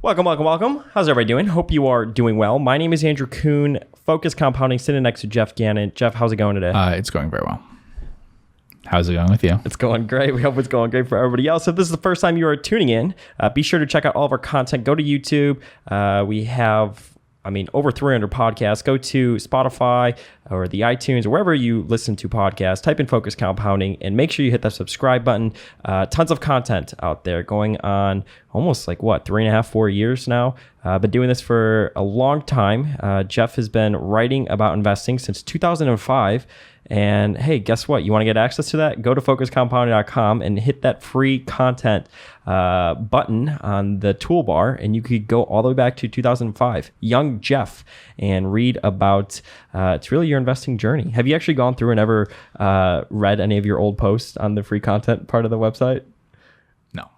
Welcome, welcome, welcome. How's everybody doing? Hope you are doing well. My name is Andrew Kuhn, Focus Compounding, sitting next to Geoff Gannon. Geoff, how's it going today? It's going very well. How's it going with you? It's going great. We hope it's going great for everybody else. If this is the first time you are tuning in, be sure to check out all of our content. Go to YouTube. We have over 300 podcasts. Go to Spotify or the iTunes or wherever you listen to podcasts. Type in Focus Compounding and make sure you hit that subscribe button. Tons of content out there going on almost 3.5, 4 years now. Been doing this for a long time. Geoff has been writing about investing since 2005. And hey, guess what? You want to get access to that? Go to focuscompounding.com and hit that free content button on the toolbar, and you could go all the way back to 2005, young Geoff, and read about it's really your investing journey. Have you actually gone through and ever read any of your old posts on the free content part of the website?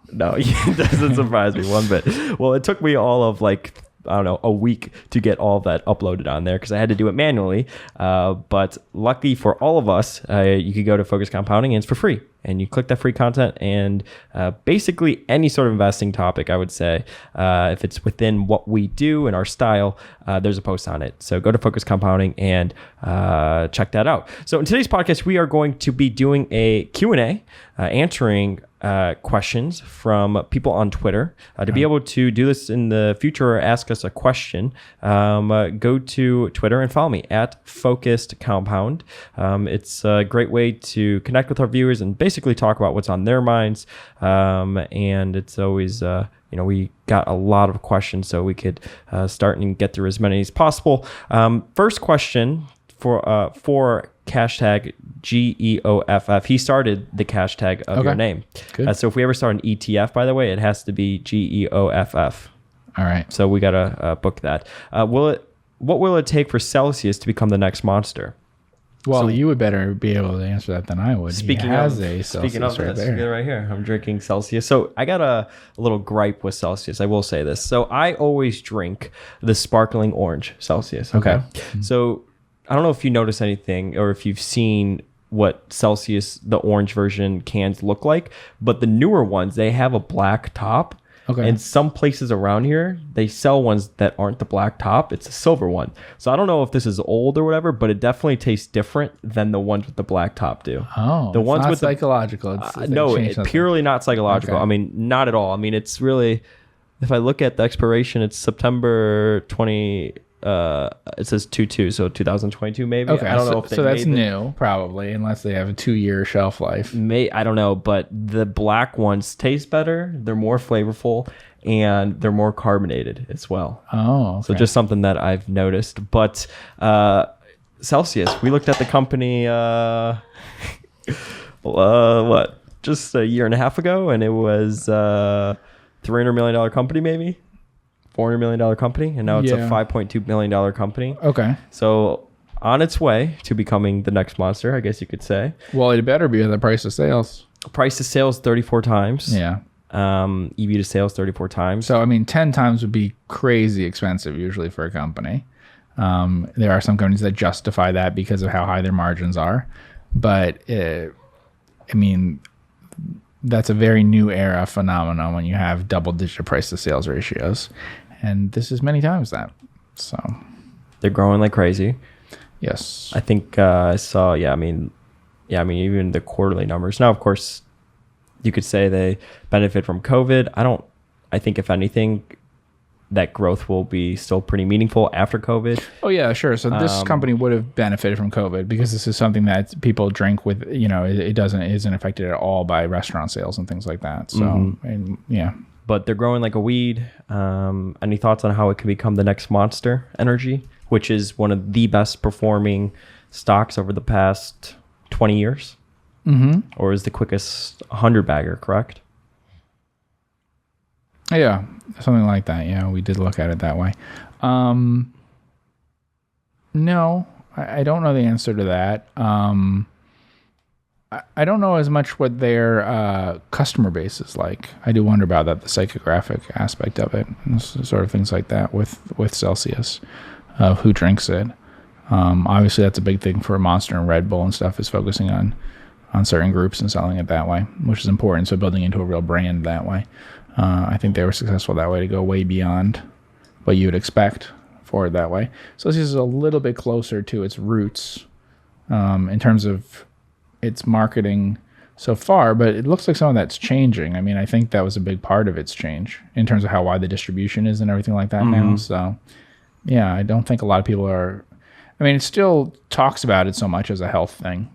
No, it doesn't surprise me one bit. Well, it took me all of a week to get all of that uploaded on there because I had to do it manually. But lucky for all of us, you could go to Focus Compounding and it's for free. And you click that free content and basically any sort of investing topic, I would say, if it's within what we do and our style, there's a post on it. So go to Focus Compounding and check that out. So in today's podcast, we are going to be doing a Q&A, answering questions from people on Twitter. To be able to do this in the future or ask us a question, go to Twitter and follow me at Focused Compound. It's a great way to connect with our viewers and basically talk about what's on their minds. And it's always, we got a lot of questions, so we could start and get through as many as possible. First question for hashtag GEOFF. He started the hashtag of your name. So if we ever start an ETF, by the way, it has to be GEOFF. All right. So we got to book that. What will it take for Celsius to become the next monster? Well, So- you would better be able to answer that than I would. Speaking he has of a Celsius right this, there. right here, I'm drinking Celsius. So I got a little gripe with Celsius. I will say this. So I always drink the sparkling orange Celsius. Okay. So I don't know if you notice anything or if you've seen what Celsius, the orange version cans look like, but the newer ones, they have a black top. Okay. And some places around here, they sell ones that aren't the black top. It's a silver one. So I don't know if this is old or whatever, but it definitely tastes different than the ones with the black top do. Oh, the ones not with psychological. no, purely not psychological. Okay. I mean, not at all. I mean, it's really, if I look at the expiration, it's September 20. It says 22, so 2022 maybe. Okay, I don't know if so that's new, probably, unless they have a 2-year shelf life. I don't know, but the black ones taste better. They're more flavorful and they're more carbonated as well. Oh, okay. So just something that I've noticed. But Celsius, we looked at the company just a year and a half ago, and it was $300 million company, maybe $400 million company, and now it's a $5.2 million company. Okay. So on its way to becoming the next monster, I guess you could say. Well, it better be at the price of sales. Price to sales 34 times. Yeah. EV to sales 34 times. So, 10 times would be crazy expensive usually for a company. There are some companies that justify that because of how high their margins are. But, that's a very new era phenomenon when you have double-digit price to sales ratios. And this is many times that. So they're growing like crazy. Yes. I think I saw, even the quarterly numbers. Now, of course, you could say they benefit from COVID. I think if anything, that growth will be still pretty meaningful after COVID. Oh, yeah, sure. So this company would have benefited from COVID because this is something that people drink with, it isn't affected at all by restaurant sales and things like that. So, yeah. But they're growing like a weed. Any thoughts on how it could become the next Monster Energy, which is one of the best performing stocks over the past 20 years? Mm-hmm. Or is the quickest 100 bagger, correct? Yeah, something like that. Yeah, we did look at it that way. No, I don't know the answer to that. I don't know as much what their customer base is like. I do wonder about that, the psychographic aspect of it, and sort of things like that with Celsius, who drinks it. Obviously, that's a big thing for Monster and Red Bull and stuff, is focusing on certain groups and selling it that way, which is important. So building into a real brand that way. I think they were successful that way to go way beyond what you would expect for it that way. So this is a little bit closer to its roots in terms of its marketing so far, but it looks like some of that's changing. I mean, I think that was a big part of its change in terms of how wide the distribution is and everything like that now. So, yeah, I don't think a lot of people are... I mean, it still talks about it so much as a health thing.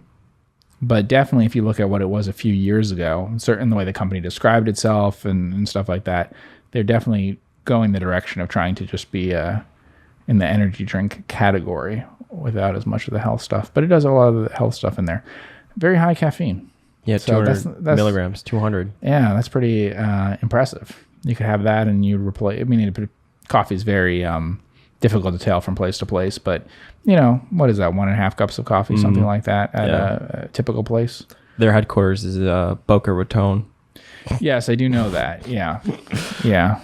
But definitely, if you look at what it was a few years ago, certain the way the company described itself and stuff like that, they're definitely going the direction of trying to just be in the energy drink category without as much of the health stuff. But it does have a lot of the health stuff in there. Very high caffeine. Yeah, so 200 milligrams, 200. Yeah, that's pretty impressive. You could have that and you replace... I mean, coffee is very difficult to tell from place to place, but, you know, what is that, 1.5 cups of coffee, something like that at a typical place? Their headquarters is Boca Raton. Yes, I do know that. Yeah. Yeah.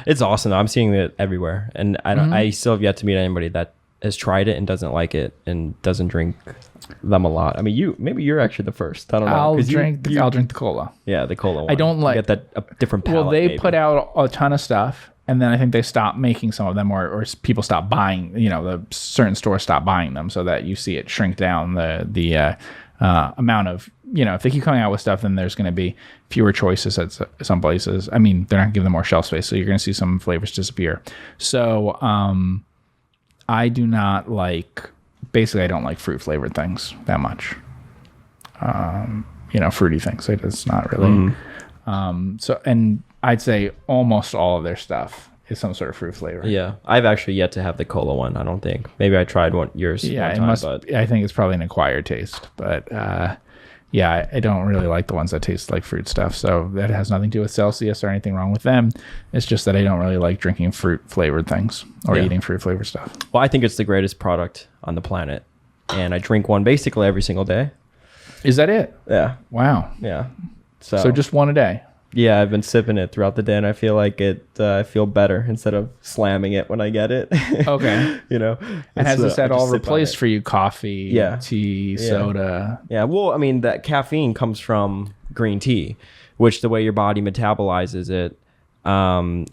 It's awesome. I'm seeing it everywhere. And I still have yet to meet anybody that has tried it and doesn't like it and doesn't drink them a lot. I mean, maybe you're actually the first. I don't know. I'll drink the cola. Yeah, the cola one. I don't like... You get that a different palate. Well, they put out a ton of stuff, and then I think they stopped making some of them, or people stopped buying, you know, the certain stores stopped buying them, so that you see it shrink down the amount of, you know, if they keep coming out with stuff, then there's going to be fewer choices at some places. I mean, they're not going to give them more shelf space, so you're going to see some flavors disappear. So I do not like... Basically, I don't like fruit flavored things that much. You know, fruity things. It's not really. So, and I'd say almost all of their stuff is some sort of fruit flavor. Yeah, I've actually yet to have the cola one. I don't think. Maybe I tried yours. Yeah, one time, it must. But... I think it's probably an acquired taste, but yeah, I don't really like the ones that taste like fruit stuff. So that has nothing to do with Celsius or anything wrong with them. It's just that I don't really like drinking fruit flavored things or eating fruit flavored stuff. Well, I think it's the greatest product on the planet, and I drink one basically every single day. Is that it? Yeah. Wow. Yeah. So just one a day. Yeah, I've been sipping it throughout the day, and I feel like I feel better instead of slamming it when I get it. Okay. You know. And has this at all replaced for you coffee, tea, soda? Yeah. Well, I mean, that caffeine comes from green tea, which the way your body metabolizes it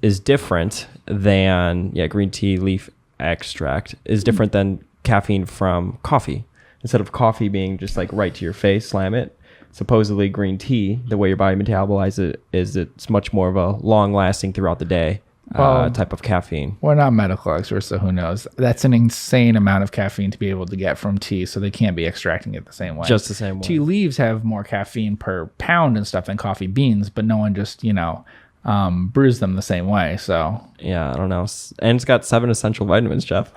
is different than green tea leaf extract is different than caffeine from coffee. Instead of coffee being just like right to your face, slam it. Supposedly green tea, the way your body metabolizes it is it's much more of a long-lasting throughout the day type of caffeine. We're not medical experts, so who knows? That's an insane amount of caffeine to be able to get from tea, so they can't be extracting it the same way. Just the same way. Tea leaves have more caffeine per pound and stuff than coffee beans, but no one just, brews them the same way, so... Yeah, I don't know. And it's got 7 essential vitamins, Jeff.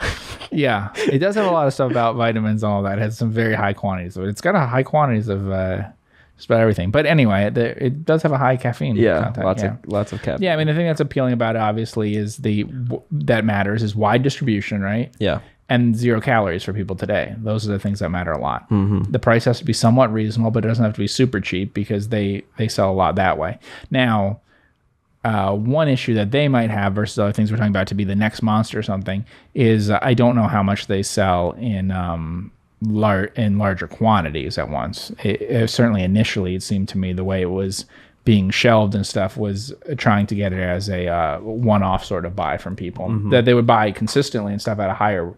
Yeah, it does have a lot of stuff about vitamins and all that. It has some very high quantities of it. It's got high quantities of... just about everything. But anyway, it does have a high caffeine content. Lots of caffeine. Yeah, I mean, the thing that's appealing about it, obviously, is that matters is wide distribution, right? Yeah. And 0 calories for people today. Those are the things that matter a lot. Mm-hmm. The price has to be somewhat reasonable, but it doesn't have to be super cheap because they sell a lot that way. Now, one issue that they might have versus other things we're talking about to be the next monster or something is I don't know how much they sell in larger quantities at once. It certainly initially, it seemed to me the way it was being shelved and stuff was trying to get it as a one-off sort of buy from people that they would buy consistently and stuff at a higher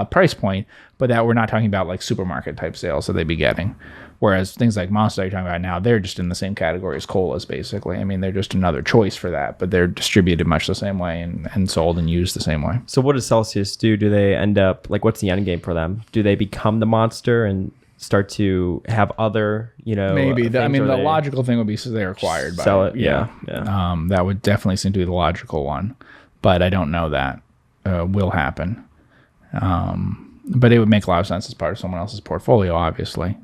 price point, but that we're not talking about like supermarket type sales that they'd be getting. Whereas things like Monster you're talking about now, they're just in the same category as colas, basically. I mean, they're just another choice for that, but they're distributed much the same way and sold and used the same way. So what does Celsius do? Do they end up, like, what's the end game for them? Do they become the Monster and start to have other, maybe. The logical thing would be so they're acquired by sell it. Yeah. That would definitely seem to be the logical one, but I don't know that will happen. But it would make a lot of sense as part of someone else's portfolio, obviously.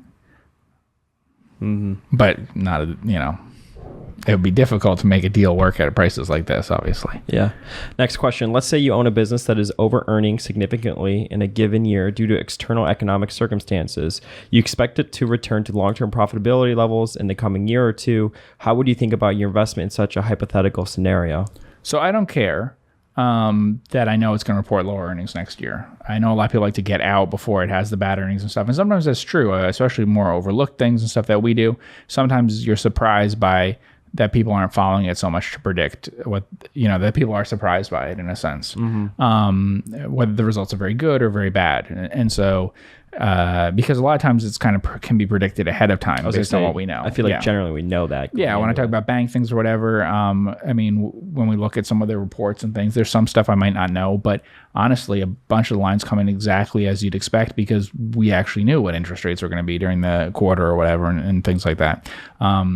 Mm-hmm. But not, it would be difficult to make a deal work at prices like this, obviously. Yeah. Next question. Let's say you own a business that is over-earning significantly in a given year due to external economic circumstances. You expect it to return to long-term profitability levels in the coming year or two. How would you think about your investment in such a hypothetical scenario? So I don't care that I know it's going to report lower earnings next year. I know a lot of people like to get out before it has the bad earnings and stuff. And sometimes that's true, especially more overlooked things and stuff that we do. Sometimes you're surprised by that people aren't following it so much to predict what, that people are surprised by it in a sense, whether the results are very good or very bad. And so, because a lot of times it's kind of can be predicted ahead of time based on what we know. I feel like generally we know that. Yeah, when I talk about bank things or whatever, when we look at some of their reports and things, there's some stuff I might not know, but honestly, a bunch of the lines come in exactly as you'd expect because we actually knew what interest rates were going to be during the quarter or whatever and things like that.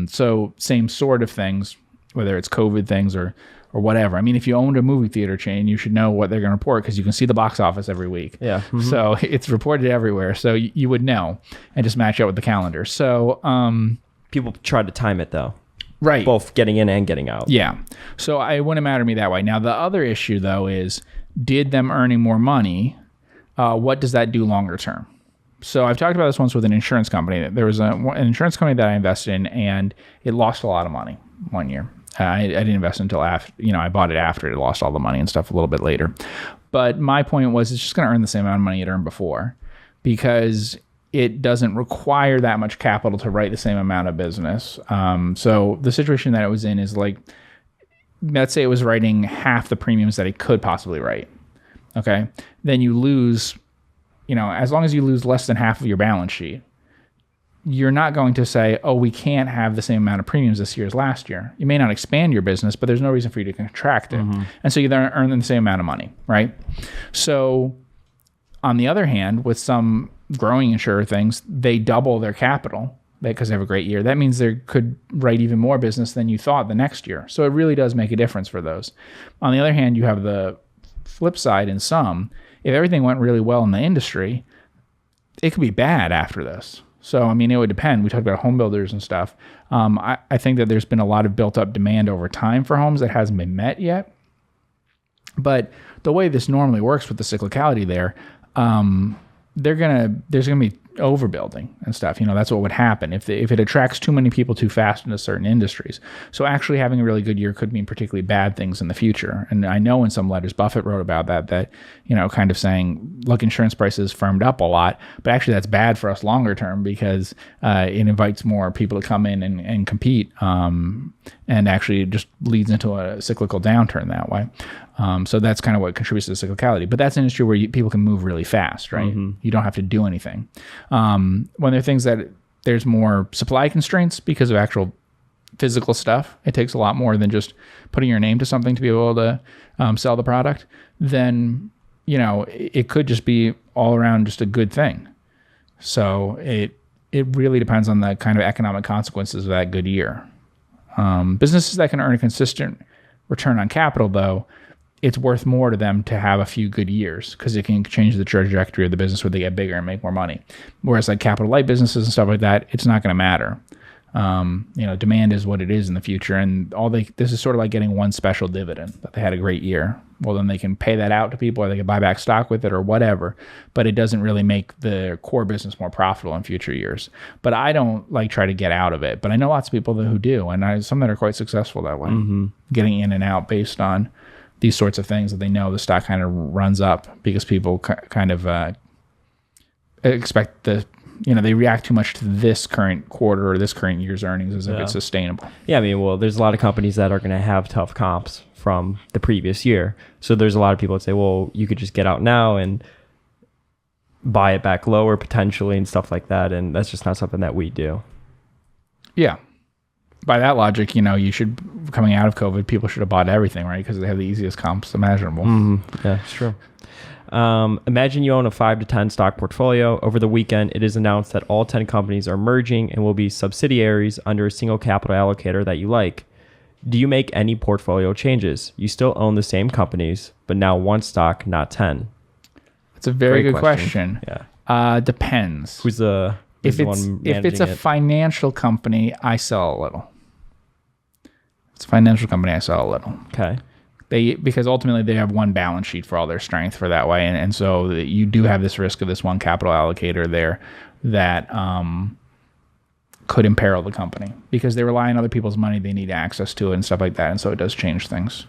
So same sort of things, whether it's COVID things or whatever. I mean, if you owned a movie theater chain, you should know what they're going to report because you can see the box office every week. Yeah. Mm-hmm. So it's reported everywhere. So you would know and just match out with the calendar. So people try to time it though. Right. Both getting in and getting out. Yeah. So it wouldn't matter to me that way. Now, the other issue though is, did them earning more money, what does that do longer term? So I've talked about this once with an insurance company. There was an insurance company that I invested in, and it lost a lot of money one year. I didn't invest until after, I bought it after it lost all the money and stuff a little bit later. But my point was, it's just going to earn the same amount of money it earned before because it doesn't require that much capital to write the same amount of business. So the situation that it was in is like, let's say it was writing half the premiums that it could possibly write. Okay. Then you lose, as long as you lose less than half of your balance sheet, you're not going to say, oh, we can't have the same amount of premiums this year as last year. You may not expand your business, but there's no reason for you to contract it. Mm-hmm. And so you then earn the same amount of money, right? So on the other hand, with some growing insurer things, they double their capital because they have a great year. That means they could write even more business than you thought the next year. So it really does make a difference for those. On the other hand, you have the flip side in some. If everything went really well in the industry, it could be bad after this. So, it would depend. We talked about home builders and stuff. I think that there's been a lot of built up demand over time for homes that hasn't been met yet. But the way this normally works with the cyclicality there, there's going to be overbuilding and stuff. That's what would happen if it attracts too many people too fast into certain industries. So actually having a really good year could mean particularly bad things in the future. And I know in some letters Buffett wrote about that kind of saying, look, insurance prices firmed up a lot, but actually that's bad for us longer term because it invites more people to come in and compete, and actually just leads into a cyclical downturn that way. So that's kind of what contributes to the cyclicality. But that's an industry where people can move really fast, right? Mm-hmm. You don't have to do anything. When there are things that there's more supply constraints because of actual physical stuff, it takes a lot more than just putting your name to something to be able to sell the product, then, it could just be all around just a good thing. So it really depends on the kind of economic consequences of that good year. Businesses that can earn a consistent return on capital, though, it's worth more to them to have a few good years because it can change the trajectory of the business where they get bigger and make more money. Whereas like capital light businesses and stuff like that, it's not going to matter. Demand is what it is in the future. And this is sort of like getting one special dividend that they had a great year. Well, then they can pay that out to people or they can buy back stock with it or whatever, but it doesn't really make the core business more profitable in future years. But I don't try to get out of it, but I know lots of people who do. And some that are quite successful that way, getting in and out based on these sorts of things that they know the stock kind of runs up because people kind of expect they react too much to this current quarter or this current year's earnings as if it's sustainable. Yeah, there's a lot of companies that are going to have tough comps from the previous year. So there's a lot of people that say, well, you could just get out now and buy it back lower potentially and stuff like that. And that's just not something that we do. Yeah. By that logic, you should, coming out of COVID, people should have bought everything, right? Because they have the easiest comps imaginable. Mm-hmm. Yeah, it's true. Imagine you own a 5 to 10 stock portfolio. Over the weekend, it is announced that all 10 companies are merging and will be subsidiaries under a single capital allocator that you like. Do you make any portfolio changes? You still own the same companies, but now one stock, not 10. It's a very good question. Yeah. Depends. Who's the one managing if it's a financial company, I sell a little. It's a financial company, I sell a little. Okay. Because ultimately they have one balance sheet for all their strength for that way. And so you do have this risk of this one capital allocator there that could imperil the company because they rely on other people's money. They need access to it and stuff like that. And so it does change things.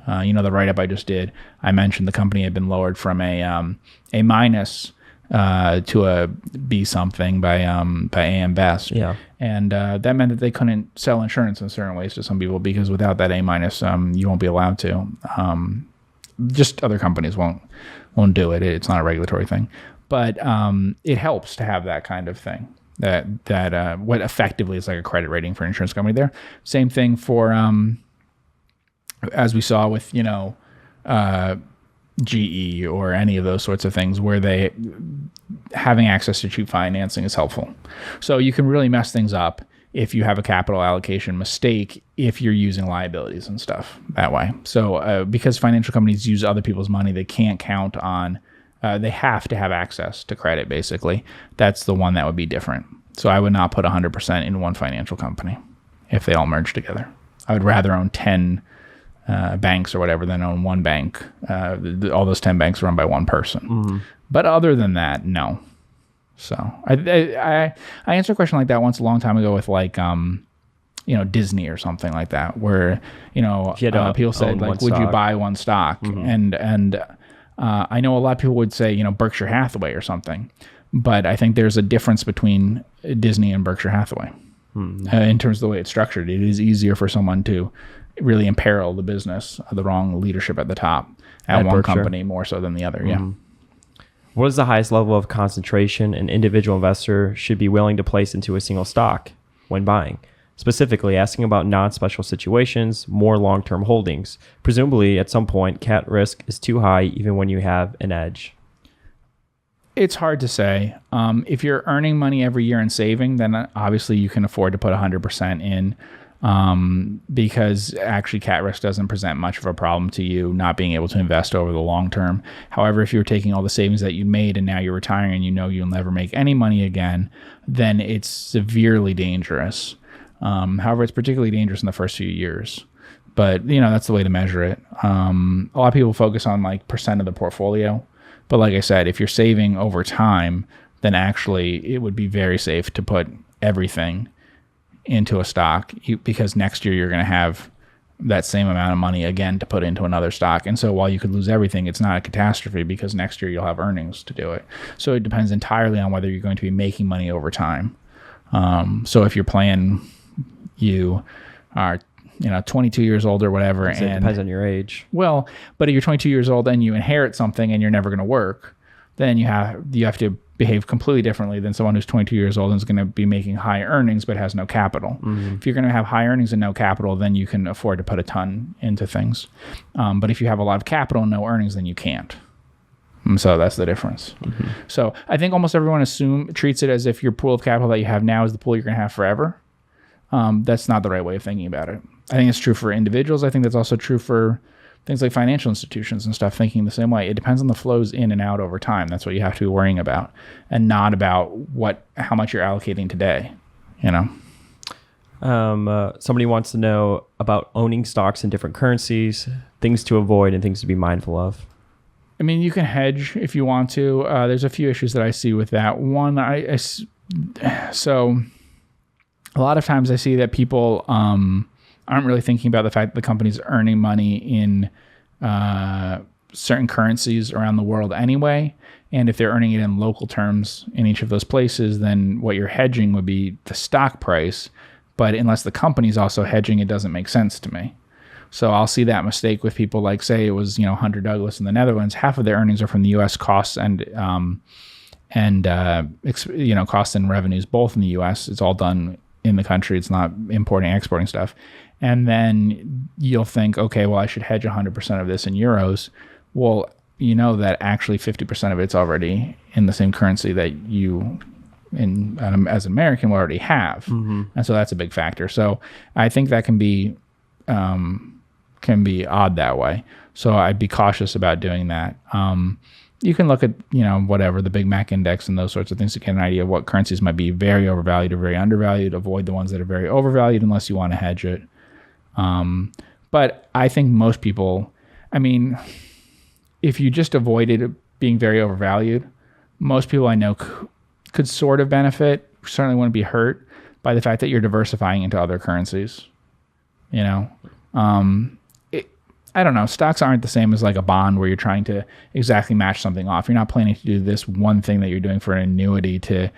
The write-up I just did, I mentioned the company had been lowered from a minus to a B something by AM Best. Yeah. And that meant that they couldn't sell insurance in certain ways to some people, because without that A minus, you won't be allowed to. Just other companies won't do it. It's not a regulatory thing, but it helps to have that kind of thing. That what effectively is like a credit rating for an insurance company there. Same thing for as we saw with GE or any of those sorts of things, where they having access to cheap financing is helpful. So you can really mess things up if you have a capital allocation mistake if you're using liabilities and stuff that way. So because financial companies use other people's money, they can't count on. They have to have access to credit, basically. That's the one that would be different. So I would not put 100% in one financial company if they all merge together. I would rather own 10 banks or whatever than own one bank. All those 10 banks are run by one person. Mm-hmm. But other than that, no. So I answered a question like that once a long time ago with like, Disney or something like that, where, people said, like, would you buy one stock? Mm-hmm. And I know a lot of people would say, Berkshire Hathaway or something, but I think there's a difference between Disney and Berkshire Hathaway in terms of the way it's structured. It is easier for someone to really imperil the business, the wrong leadership at the top at one Berkshire company more so than the other. Yeah. What is the highest level of concentration an individual investor should be willing to place into a single stock when buying? Specifically asking about non-special situations, more long-term holdings. Presumably, at some point, cat risk is too high even when you have an edge. It's hard to say. If you're earning money every year and saving, then obviously you can afford to put 100% in, because actually cat risk doesn't present much of a problem to you not being able to invest over the long term. However, if you're taking all the savings that you made and now you're retiring and you'll never make any money again, then it's severely dangerous. However, it's particularly dangerous in the first few years. But, that's the way to measure it. A lot of people focus on like percent of the portfolio. But like I said, if you're saving over time, then actually it would be very safe to put everything into a stock, because next year you're going to have that same amount of money again to put into another stock. And so while you could lose everything, it's not a catastrophe, because next year you'll have earnings to do it. So it depends entirely on whether you're going to be making money over time. So if you're playing, you are 22 years old or whatever, and it depends on your age. Well, but if you're 22 years old and you inherit something and you're never going to work, then you have to behave completely differently than someone who's 22 years old and is going to be making high earnings but has no capital. Mm-hmm. If you're going to have high earnings and no capital, then you can afford to put a ton into things. But if you have a lot of capital and no earnings, then you can't. And so that's the difference. Mm-hmm. So I think almost everyone treats it as if your pool of capital that you have now is the pool you're going to have forever. That's not the right way of thinking about it. I think it's true for individuals. I think that's also true for things like financial institutions and stuff, thinking the same way. It depends on the flows in and out over time. That's what you have to be worrying about, and not about how much you're allocating today. Somebody wants to know about owning stocks in different currencies, things to avoid and things to be mindful of. I mean, you can hedge if you want to. There's a few issues that I see with that. One, so a lot of times I see that people aren't really thinking about the fact that the company's earning money in certain currencies around the world anyway. And if they're earning it in local terms in each of those places, then what you're hedging would be the stock price. But unless the company's also hedging, it doesn't make sense to me. So I'll see that mistake with people like, say it was, Hunter Douglas in the Netherlands. Half of their earnings are from the U.S. costs and costs and revenues, both in the U.S. It's all done in the country. It's not importing, exporting stuff. And then you'll think, okay, well, I should hedge 100% of this in euros. Well, that actually 50% of it's already in the same currency that you, as an American, will already have. Mm-hmm. And so that's a big factor. So I think that can be odd that way. So I'd be cautious about doing that. You can look at, the Big Mac index and those sorts of things to get an idea of what currencies might be very overvalued or very undervalued. Avoid the ones that are very overvalued unless you want to hedge it. But I think most people, if you just avoided it being very overvalued, most people I know could sort of benefit, certainly wouldn't be hurt by the fact that you're diversifying into other currencies. I don't know. Stocks aren't the same as like a bond where you're trying to exactly match something off. You're not planning to do this one thing that you're doing for an annuity to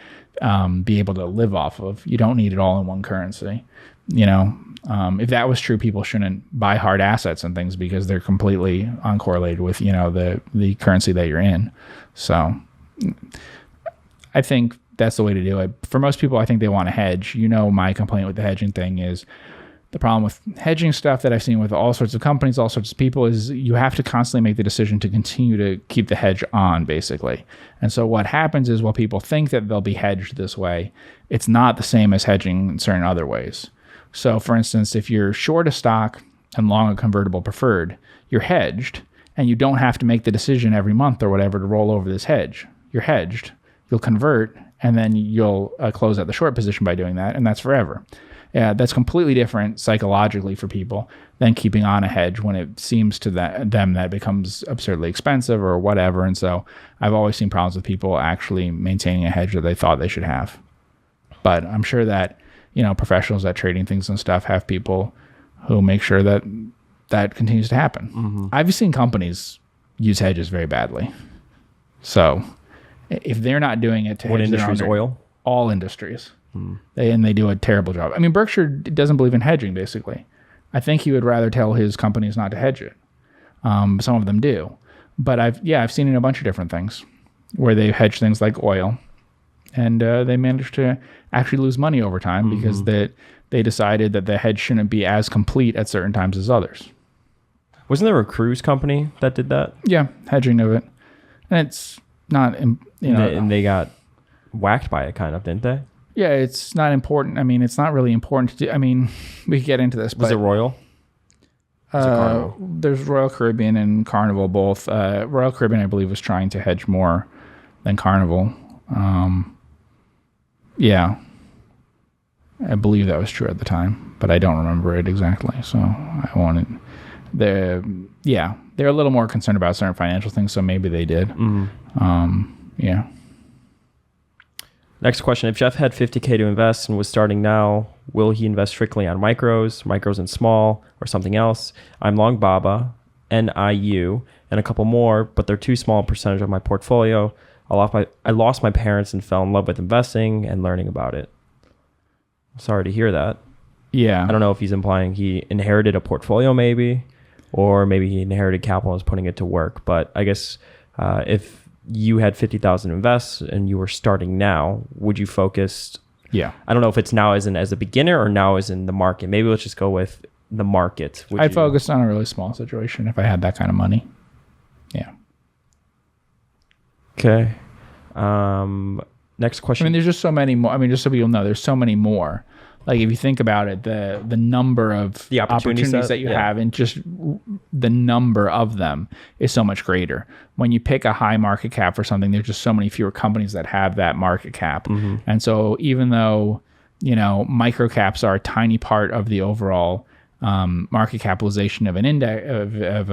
be able to live off of. You don't need it all in one currency. If that was true, people shouldn't buy hard assets and things because they're completely uncorrelated with, the currency that you're in. So I think that's the way to do it. For most people, I think they want to hedge. My complaint with the hedging thing is the problem with hedging stuff that I've seen with all sorts of companies, all sorts of people, is you have to constantly make the decision to continue to keep the hedge on, basically. And so what happens is while people think that they'll be hedged this way, it's not the same as hedging in certain other ways. So for instance, if you're short a stock and long a convertible preferred, you're hedged and you don't have to make the decision every month or whatever to roll over this hedge. You're hedged, you'll convert, and then you'll close out the short position by doing that, and that's forever. Yeah, that's completely different psychologically for people than keeping on a hedge when it seems to them that it becomes absurdly expensive or whatever. And so I've always seen problems with people actually maintaining a hedge that they thought they should have. But I'm sure that, professionals at trading things and stuff have people who make sure that that continues to happen. Mm-hmm. I've seen companies use hedges very badly. So if they're not doing it to what hedge industries? Oil? All industries. They do a terrible job. I mean, Berkshire doesn't believe in hedging, basically. I think he would rather tell his companies not to hedge it. Some of them do. But I've seen it in a bunch of different things where they hedge things like oil, and they managed to actually lose money over time because they decided that the hedge shouldn't be as complete at certain times as others. Wasn't there a cruise company that did that? Yeah, hedging of it. And it's not, And they got whacked by it, kind of, didn't they? Yeah, it's not important. I mean, it's not really important to do. I mean, we could get into this. Was it Royal? There's Royal Caribbean and Carnival both. Royal Caribbean, I believe, was trying to hedge more than Carnival. Yeah. I believe that was true at the time, but I don't remember it exactly. So they're a little more concerned about certain financial things, so maybe they did. Yeah. Next question. If Geoff had $50K to invest and was starting now, will he invest strictly on micros and small, or something else? I'm long BABA, NIU, and a couple more, but they're too small a percentage of my portfolio. I lost my parents and fell in love with investing and learning about it. Sorry to hear that. Yeah. I don't know if he's implying he inherited a portfolio maybe, or maybe he inherited capital and was putting it to work. But I guess if you had 50,000 to invest and you were starting now, would you focus? Yeah. I don't know if it's now as a beginner or now as in the market. Maybe let's just go with the market. I'd focus on a really small situation if I had that kind of money. Yeah. Okay. Next question. I mean, there's just so many more. I mean, just so people know, there's so many more. Like if you think about it, the number of the opportunities that you have and just the number of them is so much greater. When you pick a high market cap for something, there's just so many fewer companies that have that market cap. Mm-hmm. And so even though, micro caps are a tiny part of the overall market capitalization of an index of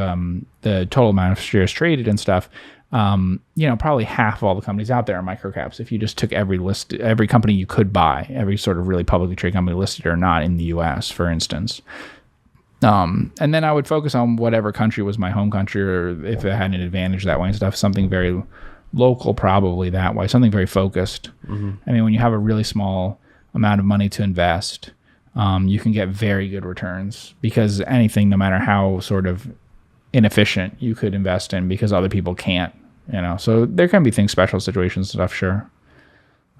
the total amount of shares traded and stuff, probably half of all the companies out there are microcaps. If you just took every company you could buy, every sort of really publicly traded company listed or not in the US, for instance. And then I would focus on whatever country was my home country, or if it had an advantage that way and stuff, something very local, probably that way, something very focused. Mm-hmm. I mean, when you have a really small amount of money to invest, you can get very good returns because anything, no matter how sort of inefficient, you could invest in because other people can't. So there can be things, special situations and stuff, sure.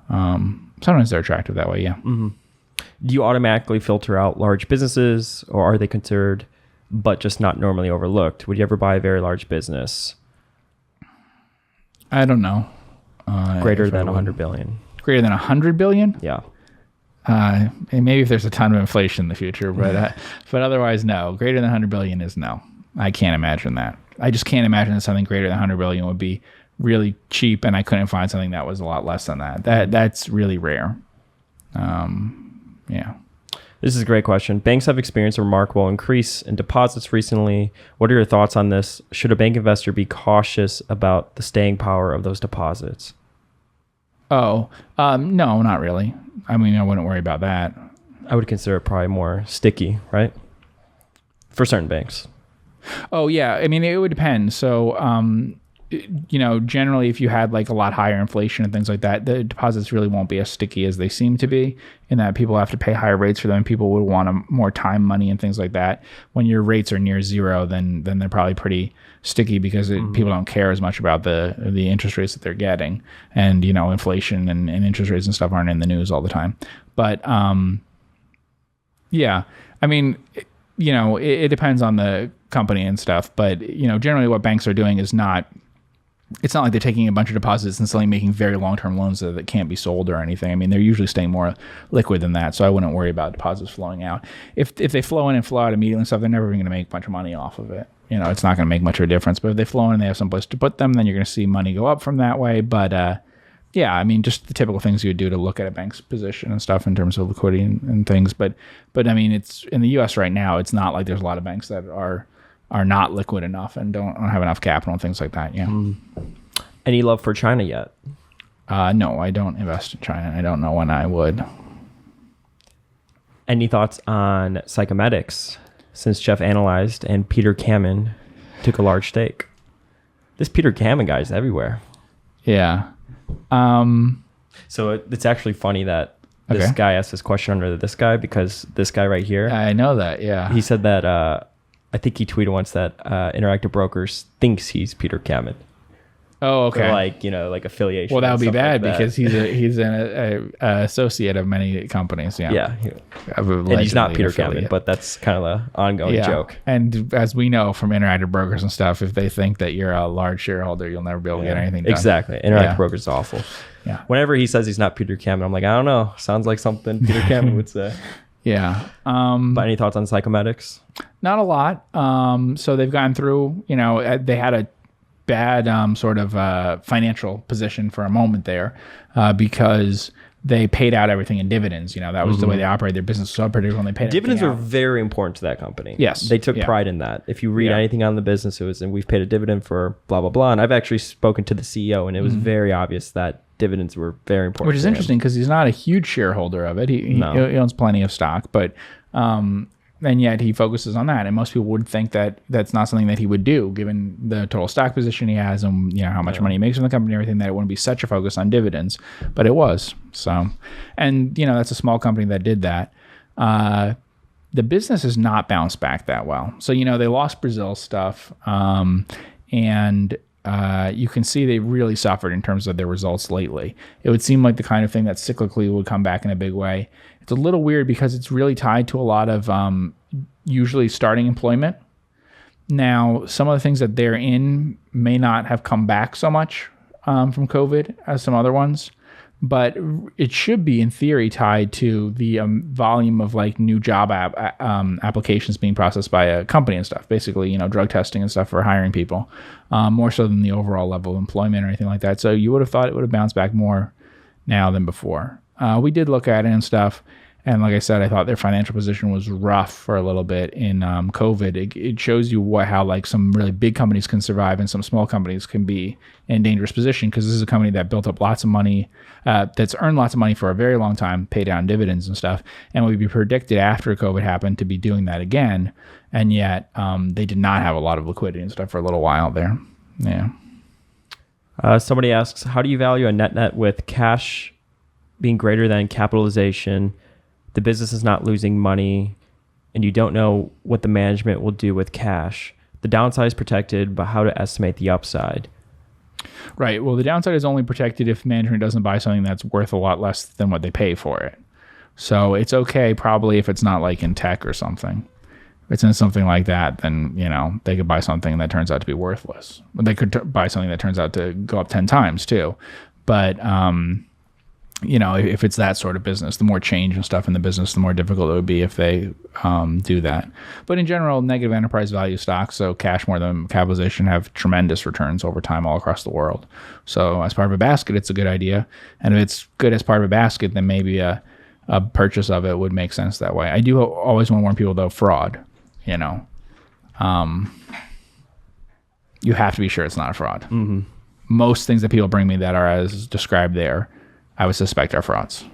Sometimes they're attractive that way, yeah. Mm-hmm. Do you automatically filter out large businesses, or are they considered but just not normally overlooked? Would you ever buy a very large business? I don't know. Greater than 100 billion. Greater than 100 billion? Yeah. And maybe if there's a ton of inflation in the future, but otherwise, no. Greater than 100 billion is no. I can't imagine that. I just can't imagine that something greater than 100 billion would be really cheap, and I couldn't find something that was a lot less than that. That's really rare. Yeah. This is a great question. Banks have experienced a remarkable increase in deposits recently. What are your thoughts on this? Should a bank investor be cautious about the staying power of those deposits? No, not really. I mean, I wouldn't worry about that. I would consider it probably more sticky, right? For certain banks. Oh yeah, I mean it would depend. So generally if you had like a lot higher inflation and things like that, the deposits really won't be as sticky as they seem to be, in that people have to pay higher rates for them. People would want more time, money, and things like that. When your rates are near zero, then they're probably pretty sticky, because people don't care as much about the interest rates that they're getting, and inflation and interest rates and stuff aren't in the news all the time. But yeah, I mean, it depends on the company and stuff, but generally what banks are doing is it's not like they're taking a bunch of deposits and suddenly making very long-term loans that can't be sold or anything. I mean, they're usually staying more liquid than that, so I wouldn't worry about deposits flowing out. If they flow in and flow out immediately and stuff, they're never going to make a bunch of money off of it. It's not going to make much of a difference. But if they flow in and they have some place to put them, then you're going to see money go up from that way. But yeah, I mean, just the typical things you would do to look at a bank's position and stuff in terms of liquidity and things. But I mean, it's in the U.S. right now. It's not like there's a lot of banks that are not liquid enough and don't have enough capital and things like that. Yeah. Any love for China yet? No, I don't invest in China. I don't know when I would. Any thoughts on Psychomedics, since Geoff analyzed and Peter Kamen took a large stake? This Peter Kamen guy is everywhere. Yeah. So it's actually funny that this guy asked this question under this guy, because this guy right here. I know that, yeah. He said that, I think he tweeted once that Interactive Brokers thinks he's Peter Kamen. Oh, okay. So like affiliation. Well, that would be bad, because he's an associate of many companies. Yeah. Yeah. And he's not Peter Kamen, but that's kind of the ongoing joke. And as we know from Interactive Brokers and stuff, if they think that you're a large shareholder, you'll never be able to get anything done. Exactly. Interactive Brokers is awful. Yeah. Whenever he says he's not Peter Kamen, I'm like, I don't know. Sounds like something Peter Kamen would say. Yeah. But any thoughts on Psychomedics? Not a lot. So they've gone through, they had a bad sort of financial position for a moment there, because they paid out everything in dividends. That was the way they operated their business. So predictable, and they paid dividends were very important to that company. Yes, they took pride in that. If you read anything on the business, it was, and we've paid a dividend for blah blah blah. And I've actually spoken to the CEO, and it was very obvious that dividends were very important. Which is interesting, because he's not a huge shareholder of it. He owns plenty of stock, but and yet he focuses on that. And most people would think that that's not something that he would do, given the total stock position he has and how much money he makes from the company and everything, that it wouldn't be such a focus on dividends. But it was. So, and that's a small company that did that. The business has not bounced back that well. So, they lost Brazil stuff. And you can see they really suffered in terms of their results lately. It would seem like the kind of thing that cyclically would come back in a big way. It's a little weird, because it's really tied to a lot of usually starting employment. Now, some of the things that they're in may not have come back so much from COVID as some other ones, but it should be, in theory, tied to the volume of like new job applications being processed by a company and stuff. Basically, drug testing and stuff for hiring people, more so than the overall level of employment or anything like that. So you would have thought it would have bounced back more now than before. We did look at it and stuff. And like I said, I thought their financial position was rough for a little bit in COVID. It shows you how like some really big companies can survive and some small companies can be in a dangerous position, because this is a company that built up lots of money, that's earned lots of money for a very long time, paid down dividends and stuff, and would be predicted after COVID happened to be doing that again. And yet they did not have a lot of liquidity and stuff for a little while there. Yeah. Somebody asks, how do you value a net with cash being greater than capitalization? The business is not losing money, and you don't know what the management will do with cash. The downside is protected, but how to estimate the upside? Right. Well, the downside is only protected if management doesn't buy something that's worth a lot less than what they pay for it. So it's okay probably if it's not like in tech or something. If it's in something like that, then, they could buy something that turns out to be worthless. They could buy something that turns out to go up 10 times too. But, if it's that sort of business, the more change and stuff in the business, the more difficult it would be if they do that. But in general, negative enterprise value stocks, so cash more than capitalization, have tremendous returns over time all across the world. So as part of a basket, it's a good idea. And if it's good as part of a basket, then maybe a purchase of it would make sense that way. I do always want to warn people, though, fraud. You have to be sure it's not a fraud. Mm-hmm. Most things that people bring me that are as described there, I would suspect are frauds.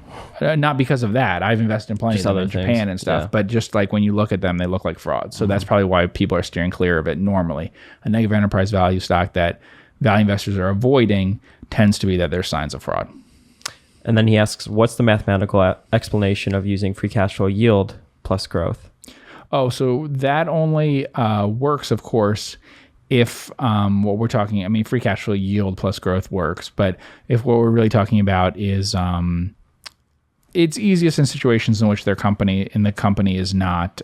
Not because of that. I've invested in plenty of them in Japan and stuff, but just like when you look at them, they look like frauds. So that's probably why people are steering clear of it normally. A negative enterprise value stock that value investors are avoiding tends to be that there's signs of fraud. And then he asks, what's the mathematical explanation of using free cash flow yield plus growth? Oh, so that only works, of course, if what we're talking, I mean, free cash flow yield plus growth works, but if what we're really talking about is it's easiest in situations in which the company is not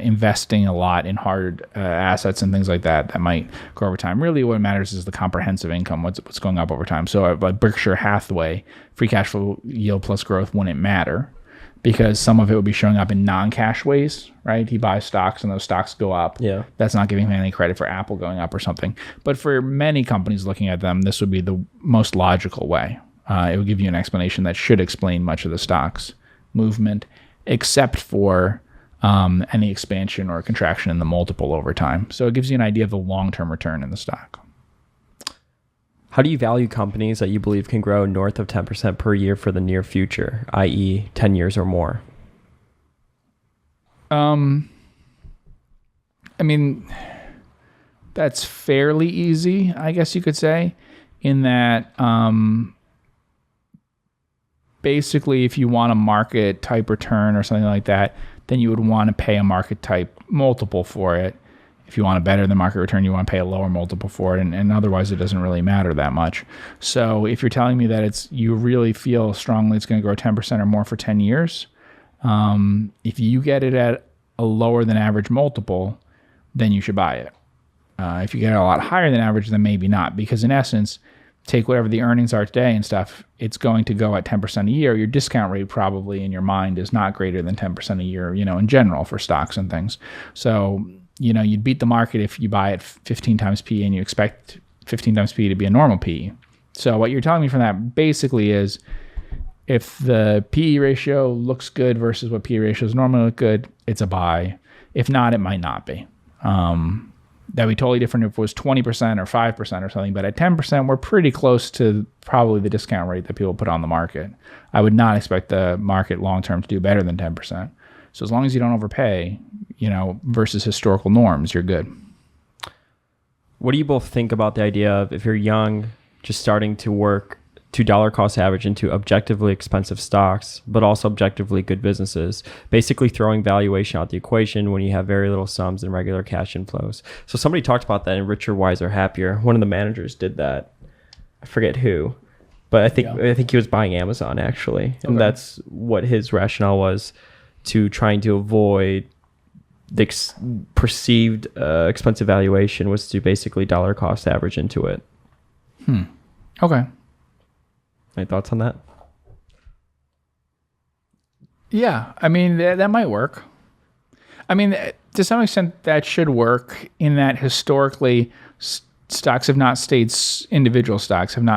investing a lot in hard assets and things like that might grow over time. Really, what matters is the comprehensive income, what's going up over time. So like Berkshire Hathaway, free cash flow yield plus growth wouldn't matter because some of it would be showing up in non-cash ways, right? He buys stocks and those stocks go up. Yeah. That's not giving him any credit for Apple going up or something. But for many companies looking at them, this would be the most logical way. It would give you an explanation that should explain much of the stock's movement, except for any expansion or contraction in the multiple over time. So it gives you an idea of the long-term return in the stock. How do you value companies that you believe can grow north of 10% per year for the near future, i.e. 10 years or more? I mean, that's fairly easy, I guess you could say, in that basically if you want a market type return or something like that, then you would want to pay a market type multiple for it. If you want a better than market return, you want to pay a lower multiple for it, and otherwise it doesn't really matter that much. So if you're telling me that you really feel strongly it's going to grow 10% or more for 10 years, if you get it at a lower than average multiple, then you should buy it. If you get it a lot higher than average, then maybe not, because in essence, take whatever the earnings are today and stuff, it's going to go at 10% a year. Your discount rate probably in your mind is not greater than 10% a year, in general for stocks and things. So, you'd beat the market if you buy at 15 times P and you expect 15 times P to be a normal P. So what you're telling me from that basically is if the PE ratio looks good versus what PE ratios normally look good, it's a buy. If not, it might not be. That'd be totally different if it was 20% or 5% or something. But at 10%, we're pretty close to probably the discount rate that people put on the market. I would not expect the market long-term to do better than 10%. So as long as you don't overpay, versus historical norms, you're good. What do you both think about the idea of if you're young, just starting to work to dollar cost average into objectively expensive stocks, but also objectively good businesses, basically throwing valuation out the equation when you have very little sums and regular cash inflows? So somebody talked about that in Richer, Wiser, Happier. One of the managers did that. I forget who, but I think he was buying Amazon actually. And that's what his rationale was, to trying to avoid the perceived expensive valuation, was to basically dollar cost average into it. Okay. Any thoughts on that? Yeah, I mean, that might work. I mean, to some extent, that should work in that historically, individual stocks have not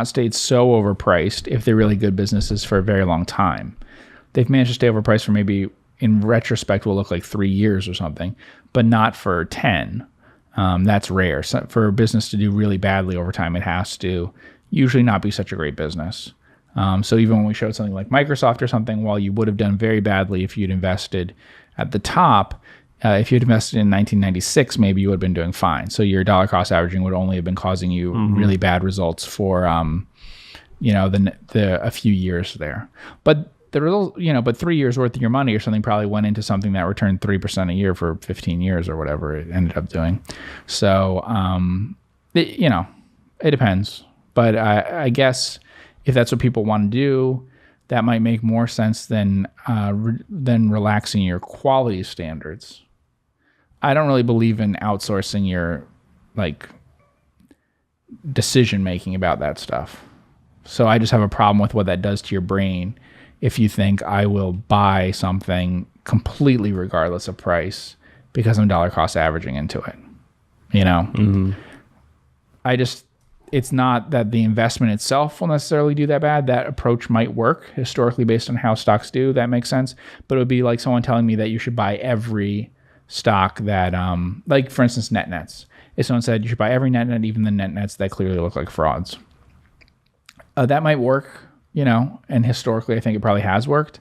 stayed so overpriced if they're really good businesses for a very long time. They've managed to stay overpriced for maybe, in retrospect, will look like 3 years or something, but not for 10. That's rare. So for a business to do really badly over time, it has to usually not be such a great business. So even when we showed something like Microsoft or something, while you would have done very badly if you'd invested at the top, if you'd invested in 1996, maybe you would have been doing fine. So your dollar cost averaging would only have been causing you really bad results for, a few years there. But the result, but 3 years worth of your money or something probably went into something that returned 3% a year for 15 years or whatever it ended up doing. So, it depends. But I guess if that's what people want to do, that might make more sense than relaxing your quality standards. I don't really believe in outsourcing your decision making about that stuff. So I just have a problem with what that does to your brain if you think I will buy something completely regardless of price because I'm dollar cost averaging into it. It's not that the investment itself will necessarily do that bad. That approach might work historically based on how stocks do. That makes sense. But it would be like someone telling me that you should buy every stock that, for instance, NetNets. If someone said you should buy every NetNet, even the NetNets that clearly look like frauds. that might work, and historically I think it probably has worked.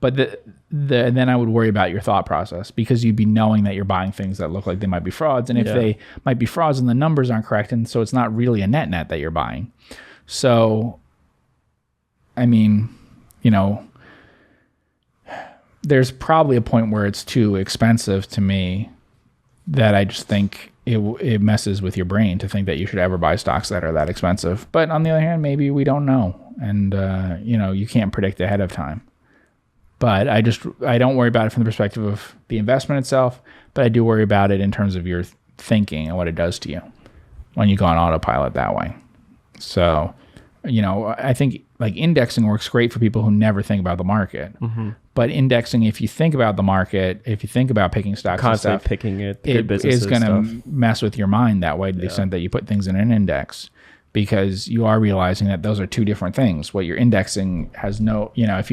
But then I would worry about your thought process, because you'd be knowing that you're buying things that look like they might be frauds. And if they might be frauds and the numbers aren't correct, and so it's not really a net that you're buying. So, I mean, there's probably a point where it's too expensive to me, that I just think it messes with your brain to think that you should ever buy stocks that are that expensive. But on the other hand, maybe we don't know. And, you can't predict ahead of time. But I don't worry about it from the perspective of the investment itself, but I do worry about it in terms of your thinking and what it does to you when you go on autopilot that way. So, I think like indexing works great for people who never think about the market. Mm-hmm. But indexing, if you think about the market, if you think about picking stocks constantly and stuff, picking it is going to mess with your mind that way to the extent that you put things in an index. Because you are realizing that those are two different things. What you're indexing has no, if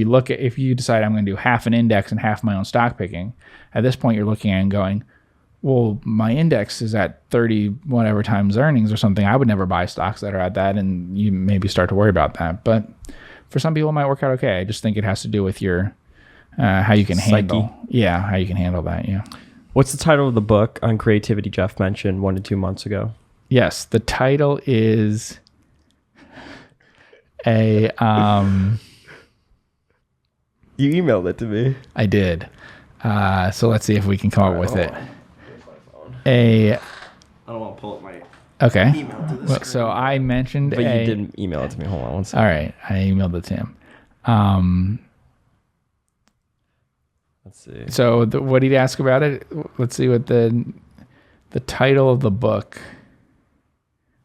you decide I'm going to do half an index and half my own stock picking, at this point you're looking at it and going, well, my index is at 30 whatever times earnings or something. I would never buy stocks that are at that, and you maybe start to worry about that. But for some people it might work out okay. I just think it has to do with your how you can handle that. Yeah. What's the title of the book on creativity Geoff mentioned 1 to 2 months ago? Yes, the title is You emailed it to me. I did. So let's see if we can come up with it. I don't want to pull up my email to the screen. So I mentioned But you didn't email it to me. Hold on one second. All right. I emailed it to him. Let's see. So what did he ask about it? Let's see what the title of the book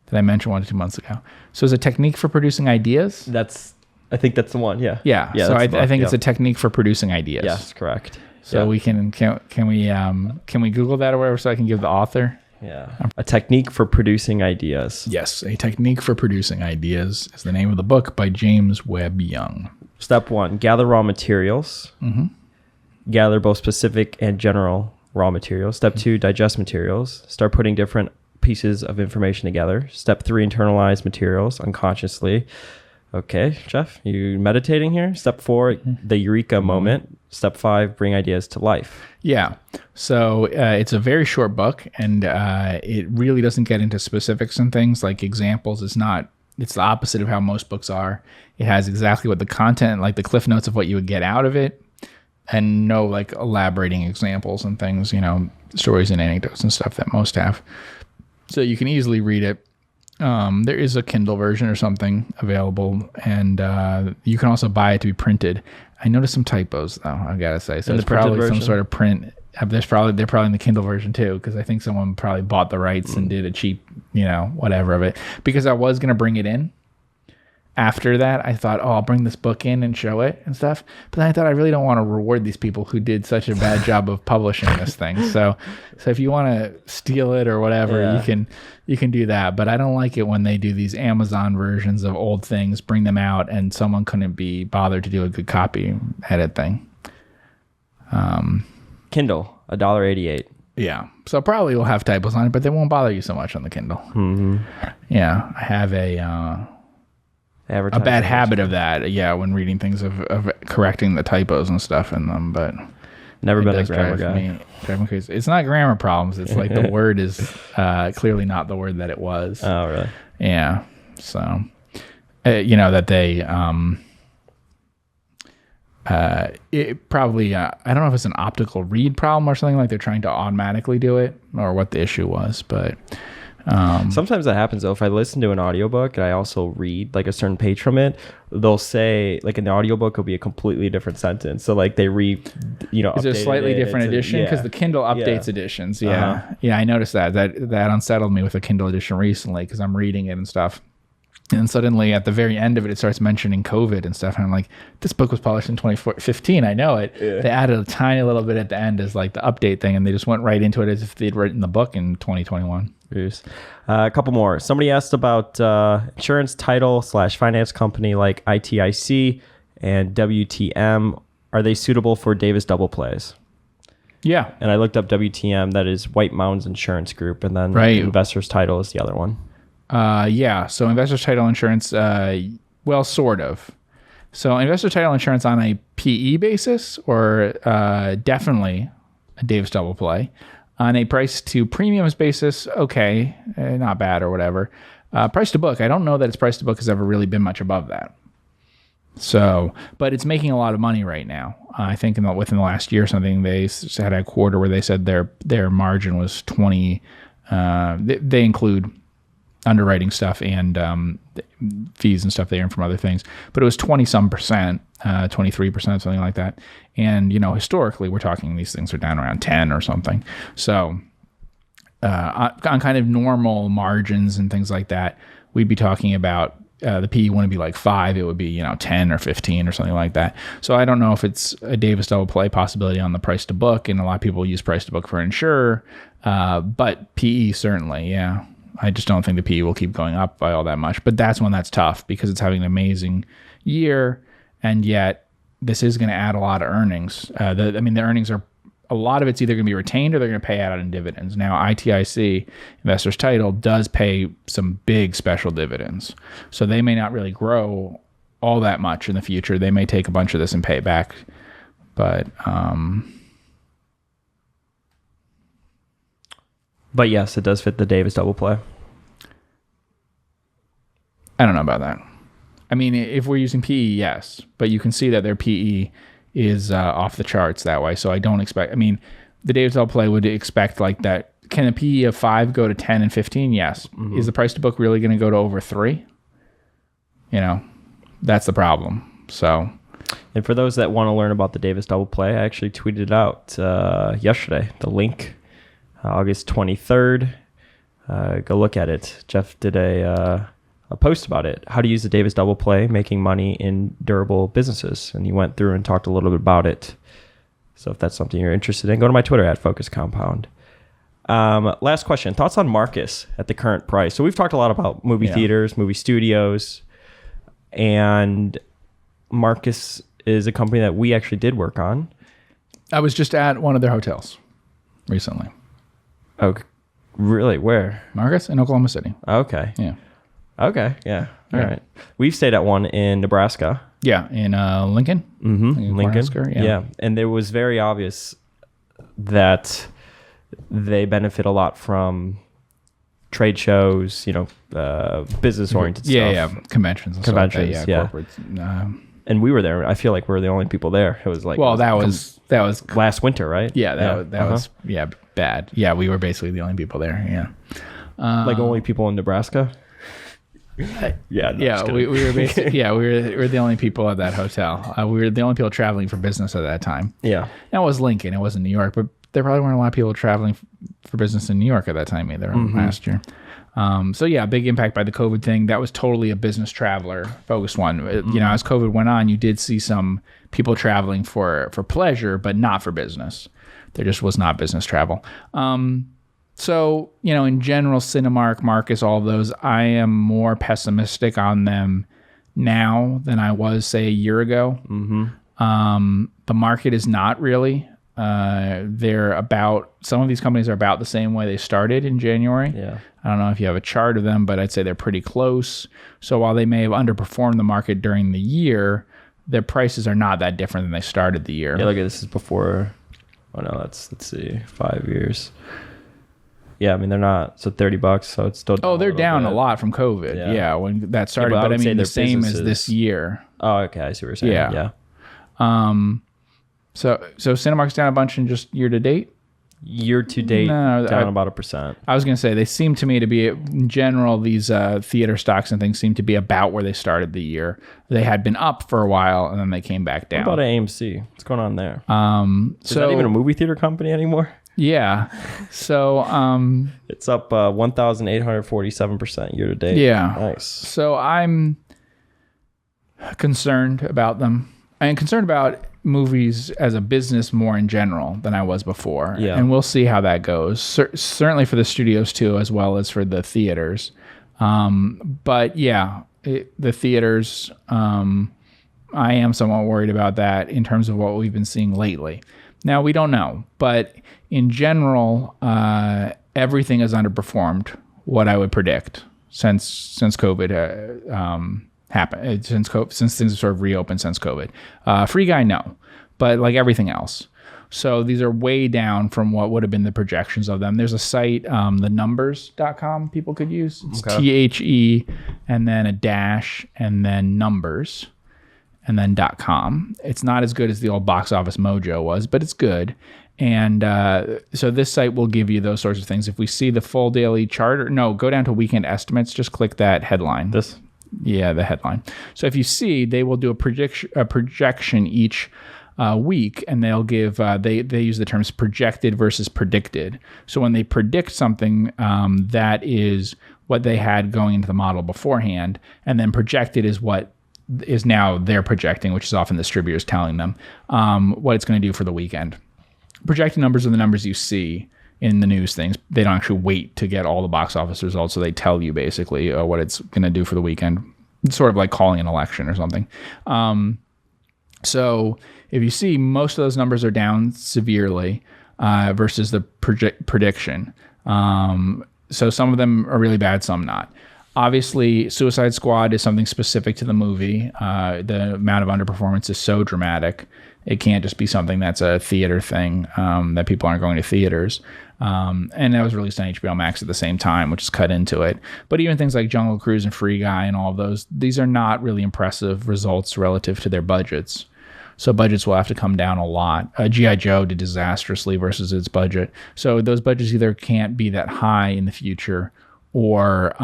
that I mentioned 1 to 2 months ago. So it's a technique for producing ideas. I think that's the one. Yeah. Yeah. So I think it's a technique for producing ideas. Yes, correct. So we can we Google that or whatever, so I can give the author? Yeah. A technique for producing ideas. Yes, a technique for producing ideas is the name of the book by James Webb Young. Step 1: gather raw materials. Mm-hmm. Gather both specific and general raw materials. Step 2: digest materials. Start putting different pieces of information together. Step 3: internalize materials unconsciously. Okay, Geoff, you meditating here? Step 4: the eureka moment. Step 5: bring ideas to life. Yeah. So it's a very short book, and it really doesn't get into specifics and things like examples. It's the opposite of how most books are. It has exactly what the content, like the cliff notes of what you would get out of it, and no like elaborating examples and things, stories and anecdotes and stuff that most have. So you can easily read it. There is a Kindle version or something available, and you can also buy it to be printed. I noticed some typos though, I gotta say. So it's probably some sort of print. They're probably in the Kindle version too, because I think someone probably bought the rights and did a cheap, whatever of it. Because I was gonna bring it in. After that, I thought, I'll bring this book in and show it and stuff. But then I thought I really don't want to reward these people who did such a bad job of publishing this thing. So if you want to steal it or whatever, you can do that. But I don't like it when they do these Amazon versions of old things, bring them out, and someone couldn't be bothered to do a good copy edit thing. Kindle, $1.88. Yeah. So probably will have typos on it, but they won't bother you so much on the Kindle. Mm-hmm. Yeah. I have a bad habit of that, when reading things of correcting the typos and stuff in them, but never been a grammar guy. Drive me crazy. It's not grammar problems. It's like the word is clearly not the word that it was. Oh, really? Yeah. So, that they it probably I don't know if it's an optical read problem or something, like they're trying to automatically do it, or what the issue was, but. Sometimes that happens though. If I listen to an audiobook and I also read like a certain page from it, they'll say like in the audiobook it'll be a completely different sentence. So like they is it a slightly different edition? Because the Kindle updates editions. Yeah. Uh-huh. Yeah, I noticed that unsettled me with the Kindle edition recently, because I'm reading it and stuff. And suddenly at the very end of it starts mentioning COVID and stuff. And I'm like, this book was published in 2015. I know it. Yeah. They added a tiny little bit at the end as like the update thing. And they just went right into it as if they'd written the book in 2021. A couple more. Somebody asked about insurance title / finance company like ITIC and WTM. Are they suitable for Davis double plays? Yeah. And I looked up WTM. That is White Mountains Insurance Group. And then Investors Title is the other one. Yeah. So Investors Title Insurance, Well, sort of. So investor title insurance on a PE basis, or definitely a Davis double play. On a price to premiums basis, okay, not bad or whatever. Price to book, I don't know that its price to book has ever really been much above that. So, but it's making a lot of money right now. I think within the last year or something, they had a quarter where they said their margin was 20. They include underwriting stuff and fees and stuff they earn from other things, but it was 20-some%, 23%, something like that. And historically, we're talking these things are down around 10 or something. So on kind of normal margins and things like that, we'd be talking about the PE wouldn't be like 5, it would be 10 or 15 or something like that. So I don't know if it's a Davis double play possibility on the price to book, and a lot of people use price to book for an insurer, but PE certainly, yeah. I just don't think the PE will keep going up by all that much. But that's one that's tough because it's having an amazing year, and yet this is going to add a lot of earnings. The earnings are, a lot of it's either going to be retained or they're going to pay out in dividends. Now, ITIC, Investors Title, does pay some big special dividends. So they may not really grow all that much in the future. They may take a bunch of this and pay it back. But yes, it does fit the Davis double play. I don't know about that. I mean, if we're using PE, yes, but you can see that their PE is off the charts that way. So I don't expect, the Davis double play would expect like that. Can a PE of 5 go to 10 and 15? Yes. Mm-hmm. Is the price to book really going to go to over 3? That's the problem. So. And for those that want to learn about the Davis double play, I actually tweeted it out yesterday, the link. August 23rd. Go look at it. Geoff did a post about it. How to use the Davis double play, making money in durable businesses. And he went through and talked a little bit about it. So if that's something you're interested in, go to my Twitter at Focus Compound. Last question. Thoughts on Marcus at the current price? So we've talked a lot about movie theaters, movie studios. And Marcus is a company that we actually did work on. I was just at one of their hotels recently. Oh, really? Where? Marcus in Oklahoma City. Okay. Yeah. Okay. Yeah. All right. We've stayed at one in Nebraska. Yeah. In Lincoln. Mm-hmm. Lincoln. Yeah. And it was very obvious that they benefit a lot from trade shows, business oriented stuff. Yeah. Conventions. And Conventions. Stuff like that. Yeah. Corporate. And we were there. I feel like we were the only people there. It was like, well, that was last winter, right? Yeah. That was bad. Yeah. We were basically the only people there. Yeah. Like only people in Nebraska. We were basically we were the only people at that hotel. We were the only people traveling for business at that time. Yeah. That was Lincoln. It wasn't New York, but there probably weren't a lot of people traveling for business in New York at that time either last year. Big impact by the COVID thing. That was totally a business traveler focused one. As COVID went on, you did see some people traveling for pleasure, but not for business. There just was not business travel. So, in general, Cinemark, Marcus, all of those, I am more pessimistic on them now than I was, say, a year ago. Mm-hmm. The market is not really. Some of these companies are about the same way they started in January. Yeah. I don't know if you have a chart of them, but I'd say they're pretty close. So while they may have underperformed the market during the year, their prices are not that different than they started the year. Yeah, look at this is before, let's see, 5 years. Yeah, they're not, so $30, so it's still down. Oh, they're down a lot from COVID. Yeah, when that started, but the same as this year. Oh, okay, I see what you're saying. Yeah. So Cinemark's down a bunch in just year to date? Year to date, down about 1%. I was going to say, they seem to me to be, in general, these theater stocks and things seem to be about where they started the year. They had been up for a while, and then they came back down. What about AMC? What's going on there? Is that that even a movie theater company anymore? Yeah. So it's up 1,847% year to date. Yeah. Nice. So I'm concerned about them. I'm concerned about movies as a business more in general than I was before. Yeah. And we'll see how that goes. Certainly for the studios too, as well as for the theaters. But yeah, the theaters, I am somewhat worried about that in terms of what we've been seeing lately. Now, we don't know, but in general, everything has underperformed what I would predict since COVID happened since things have sort of reopened since COVID. Free Guy, no, but like everything else. So these are way down from what would have been the projections of them. There's a site, thenumbers.com, people could use. It's THE and then a dash and then numbers and then .com. It's not as good as the old Box Office Mojo was, but it's good. And so this site will give you those sorts of things. If we see the full daily chart, go down to weekend estimates, just click that headline. Yeah, the headline. So if you see, they will do a projection each week, and they'll give they use the terms projected versus predicted. So when they predict something, that is what they had going into the model beforehand, and then projected is what is now they're projecting, which is often the distributors telling them what it's going to do for the weekend. Projected numbers are the numbers you see in the news things. They don't actually wait to get all the box office results, so they tell you basically what it's going to do for the weekend. It's sort of like calling an election or something. So if you see, most of those numbers are down severely versus the prediction. So some of them are really bad, some not. Obviously, Suicide Squad is something specific to the movie. The amount of underperformance is so dramatic. It can't just be something that's a theater thing, that people aren't going to theaters. And that was released on HBO Max at the same time, which is cut into it. But even things like Jungle Cruise and Free Guy and all of those, these are not really impressive results relative to their budgets. So budgets will have to come down a lot. G.I. Joe did disastrously versus its budget. So those budgets either can't be that high in the future, or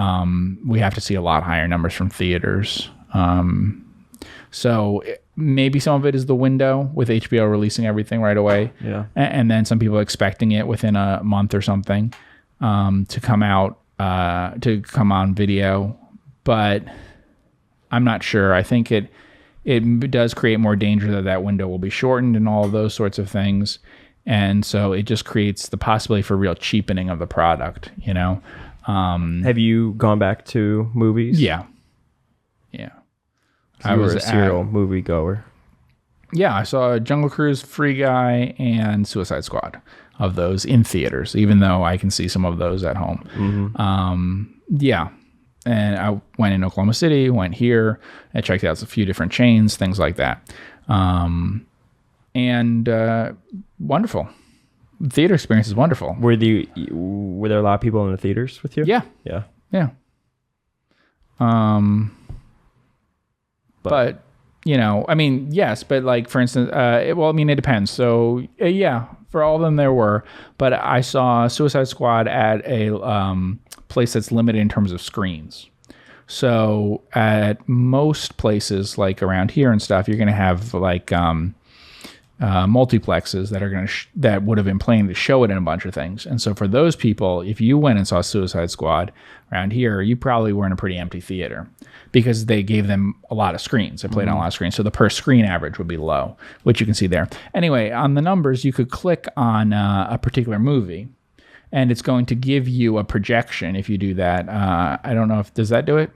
we have to see a lot higher numbers from theaters. So maybe some of it is the window with HBO releasing everything right away. Yeah. And then some people expecting it within a month or something to come out, to come on video. But I'm not sure. I think it does create more danger that window will be shortened and all of those sorts of things. And so it just creates the possibility for real cheapening of the product, you know? Have you gone back to movies? Yeah. I was a serial movie goer. Yeah, I saw Jungle Cruise, Free Guy, and Suicide Squad of those in theaters, even though I can see some of those at home. Mm-hmm. Yeah. And I went in Oklahoma City, went here, I checked out a few different chains, things like that. And wonderful. Theater experience is wonderful. Were there a lot of people in the theaters with you? Yeah. But you know, I mean, yes, but like, for instance, it depends. So yeah, for all of them there were, but I saw Suicide Squad at a place that's limited in terms of screens. So at most places, like around here and stuff, you're going to have like multiplexes that are going to that would have been playing to show it in a bunch of things. And so for those people, if you went and saw Suicide Squad around here, you probably were in a pretty empty theater because they gave them a lot of screens. They played on a lot of screens. So the per screen average would be low, which you can see there. Anyway, on the numbers, you could click on a particular movie and it's going to give you a projection if you do that. I don't know does that do it?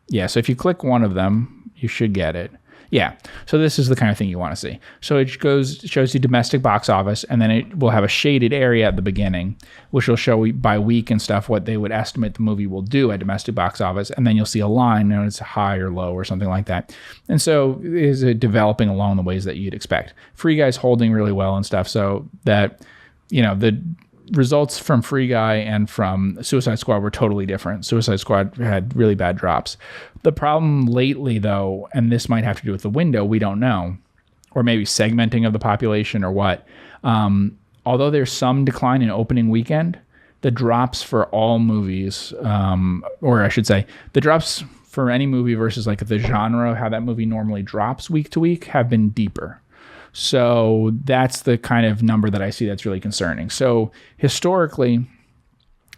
Yeah. So if you click one of them, you should get it. Yeah. So this is the kind of thing you want to see. So it shows you domestic box office, and then it will have a shaded area at the beginning, which will show by week and stuff what they would estimate the movie will do at domestic box office. And then you'll see a line, and it's high or low or something like that. And so is it developing along the ways that you'd expect. Free Guy's holding really well and stuff. So that, you know, the results from Free Guy and from Suicide Squad were totally different. Suicide Squad had really bad drops. The problem lately, though, and this might have to do with the window, we don't know, or maybe segmenting of the population or what. Although there's some decline in opening weekend, the drops for all movies, or I should say, the drops for any movie versus like the genre, how that movie normally drops week to week, have been deeper. So that's the kind of number that I see that's really concerning. So historically,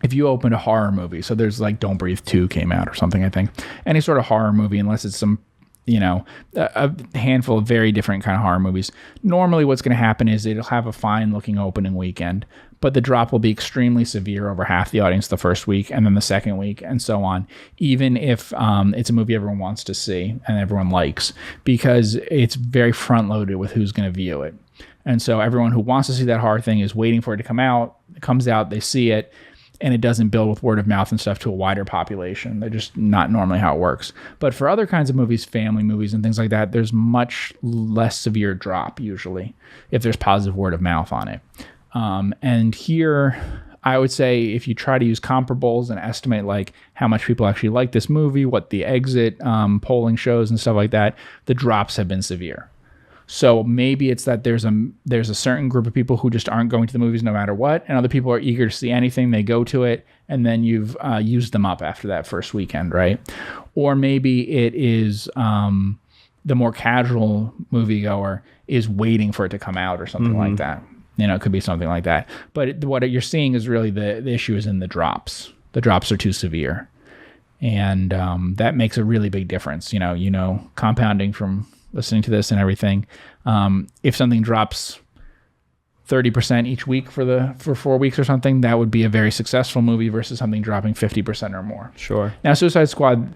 if you open a horror movie, so there's like Don't Breathe 2 came out or something, I think. Any sort of horror movie, unless it's some, you know, a handful of very different kind of horror movies, normally what's going to happen is it'll have a fine looking opening weekend, but the drop will be extremely severe over half the audience the first week and then the second week and so on, even if it's a movie everyone wants to see and everyone likes, because it's very front loaded with who's going to view it. And so everyone who wants to see that horror thing is waiting for it to come out. It comes out, they see it. and it doesn't build with word of mouth and stuff to a wider population. They're just not normally how it works. But for other kinds of movies, family movies and things like that, there's much less severe drop usually if there's positive word of mouth on it. And here, I would say if you try to use comparables and estimate like how much people actually like this movie, what the exit polling shows and stuff like that, the drops have been severe. So maybe it's that there's a certain group of people who just aren't going to the movies no matter what, and other people are eager to see anything, they go to it, and then you've used them up after that first weekend, right? Or maybe it is the more casual moviegoer is waiting for it to come out or something like that. It could be something like that. But what you're seeing is really the issue is in the drops. The drops are too severe. And that makes a really big difference. Compounding from listening to this and everything. If something drops 30% each week for 4 weeks or something, that would be a very successful movie versus something dropping 50% or more. Sure. Now, Suicide Squad,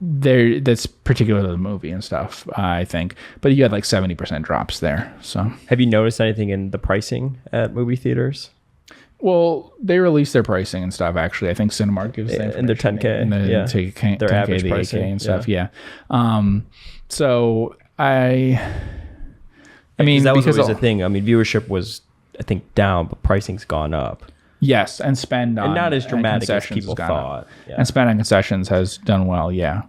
that's particular to the movie and stuff, I think. But you had like 70% drops there. So, have you noticed anything in the pricing at movie theaters? Well, they release their pricing and stuff. Actually, I think Cinemark gives them and their 10K, and their 10K, average the pricing 8K and stuff. Yeah. So I mean, that was always a thing. I mean, viewership was, I think, down, but pricing's gone up. Yes, and spend on, and not as dramatic as people thought. Yeah. And spend on concessions has done well. Yeah.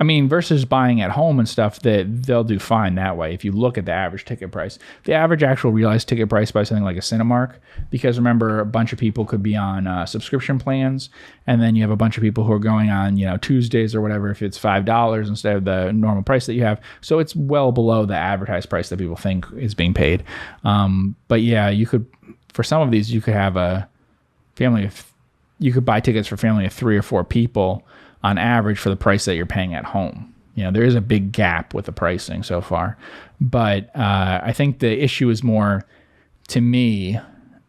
I mean, versus buying at home and stuff, that they'll do fine that way. If you look at the average ticket price, the average actual realized ticket price by something like a Cinemark, because remember, a bunch of people could be on subscription plans, and then you have a bunch of people who are going on, Tuesdays or whatever, if it's $5 instead of the normal price that you have. So it's well below the advertised price that people think is being paid. But yeah, you could, for some of these, you could have a family of, you could buy tickets for family of 3 or 4 people on average for the price that you're paying at home. There is a big gap with the pricing so far. But I think the issue is more, to me,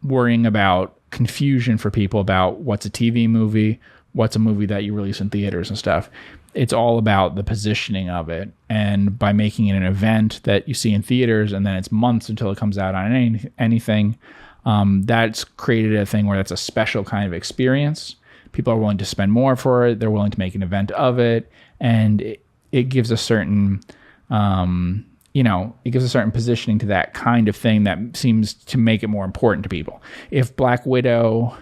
worrying about confusion for people about what's a TV movie, what's a movie that you release in theaters and stuff. It's all about the positioning of it. And by making it an event that you see in theaters and then it's months until it comes out on anything, that's created a thing where that's a special kind of experience. People are willing to spend more for it. They're willing to make an event of it. And it gives a certain, it gives a certain positioning to that kind of thing that seems to make it more important to people. If Black Widow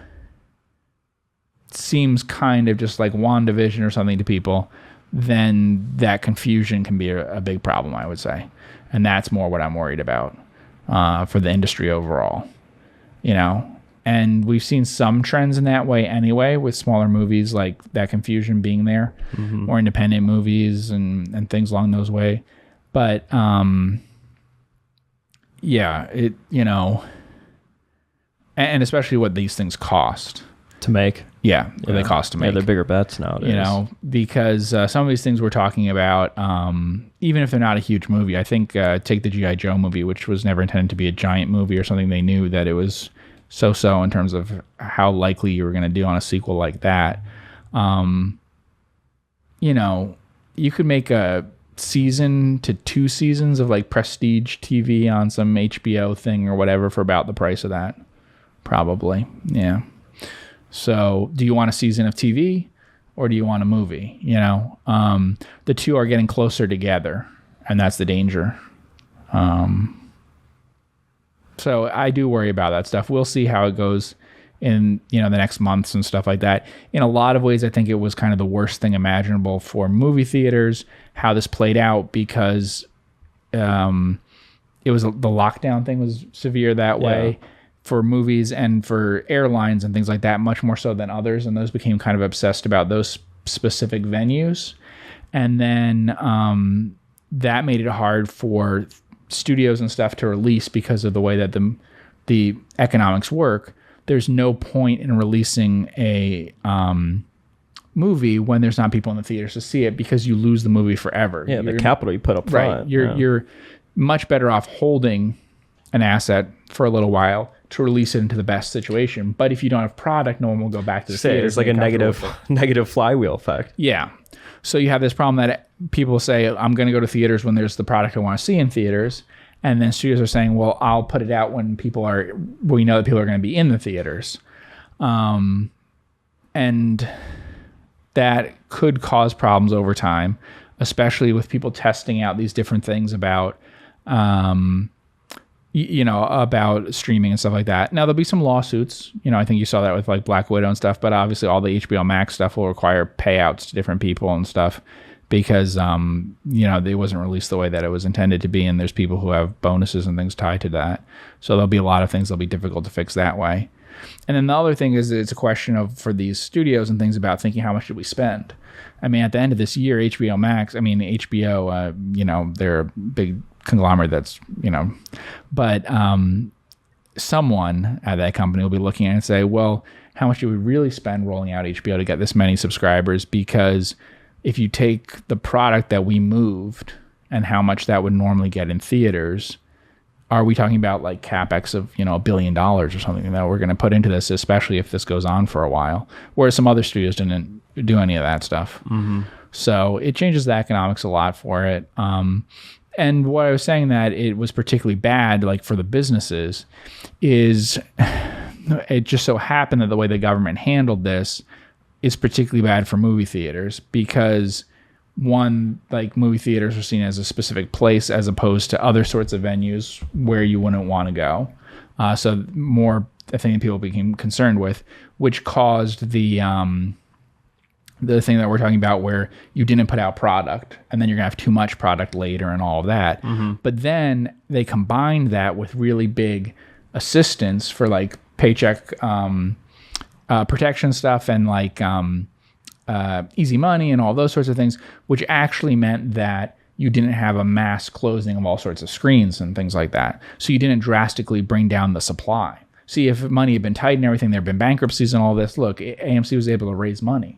seems kind of just like WandaVision or something to people, then that confusion can be a big problem, I would say. And that's more what I'm worried about for the industry overall, And we've seen some trends in that way anyway, with smaller movies, like that confusion being there, more independent movies and things along those way. But yeah, and especially what these things cost to make. Yeah, what they cost to make. Yeah, they're bigger bets nowadays. Because some of these things we're talking about, even if they're not a huge movie, I think take the G.I. Joe movie, which was never intended to be a giant movie or something. They knew that it was so-so in terms of how likely you were going to do on a sequel like that. You could make a season to 2 seasons of like prestige TV on some HBO thing or whatever for about the price of that. Probably. Yeah. So do you want a season of TV or do you want a movie? The two are getting closer together, and that's the danger. So I do worry about that stuff. We'll see how it goes in, the next months and stuff like that. In a lot of ways, I think it was kind of the worst thing imaginable for movie theaters, how this played out, because it was the lockdown thing was severe that way for movies and for airlines and things like that, much more so than others. And those became kind of obsessed about those specific venues. And then that made it hard for studios and stuff to release because of the way that the economics work. There's no point in releasing a movie when there's not people in the theaters to see it, because you lose the movie forever. Yeah, the capital you put up front. Right. You're much better off holding an asset for a little while to release it into the best situation. But if you don't have product, no one will go back to the theater. It's like a negative flywheel effect. Yeah. So you have this problem that people say, I'm going to go to theaters when there's the product I want to see in theaters. And then studios are saying, well, I'll put it out when we know that people are going to be in the theaters. And that could cause problems over time, especially with people testing out these different things about, about streaming and stuff like that. Now, there'll be some lawsuits. I think you saw that with like Black Widow and stuff, but obviously all the HBO Max stuff will require payouts to different people and stuff because, it wasn't released the way that it was intended to be. And there's people who have bonuses and things tied to that. So there'll be a lot of things that'll be difficult to fix that way. And then the other thing is it's a question of, for these studios and things, about thinking how much should we spend? I mean, at the end of this year, HBO, they're a big conglomerate that's, but someone at that company will be looking at it and say, well, how much do we really spend rolling out HBO to get this many subscribers? Because if you take the product that we moved and how much that would normally get in theaters, are we talking about like capex of, $1 billion or something that we're going to put into this, especially if this goes on for a while, whereas some other studios didn't do any of that stuff. Mm-hmm. So it changes the economics a lot for it. And what I was saying that it was particularly bad, like for the businesses, is it just so happened that the way the government handled this is particularly bad for movie theaters because, one, like movie theaters are seen as a specific place as opposed to other sorts of venues where you wouldn't want to go. So more, I think, people became concerned with, which caused the thing that we're talking about where you didn't put out product and then you're gonna have too much product later and all of that. Mm-hmm. But then they combined that with really big assistance for like paycheck protection stuff and like easy money and all those sorts of things, which actually meant that you didn't have a mass closing of all sorts of screens and things like that. So you didn't drastically bring down the supply. See, if money had been tight and everything, there had been bankruptcies and all this, look, AMC was able to raise money.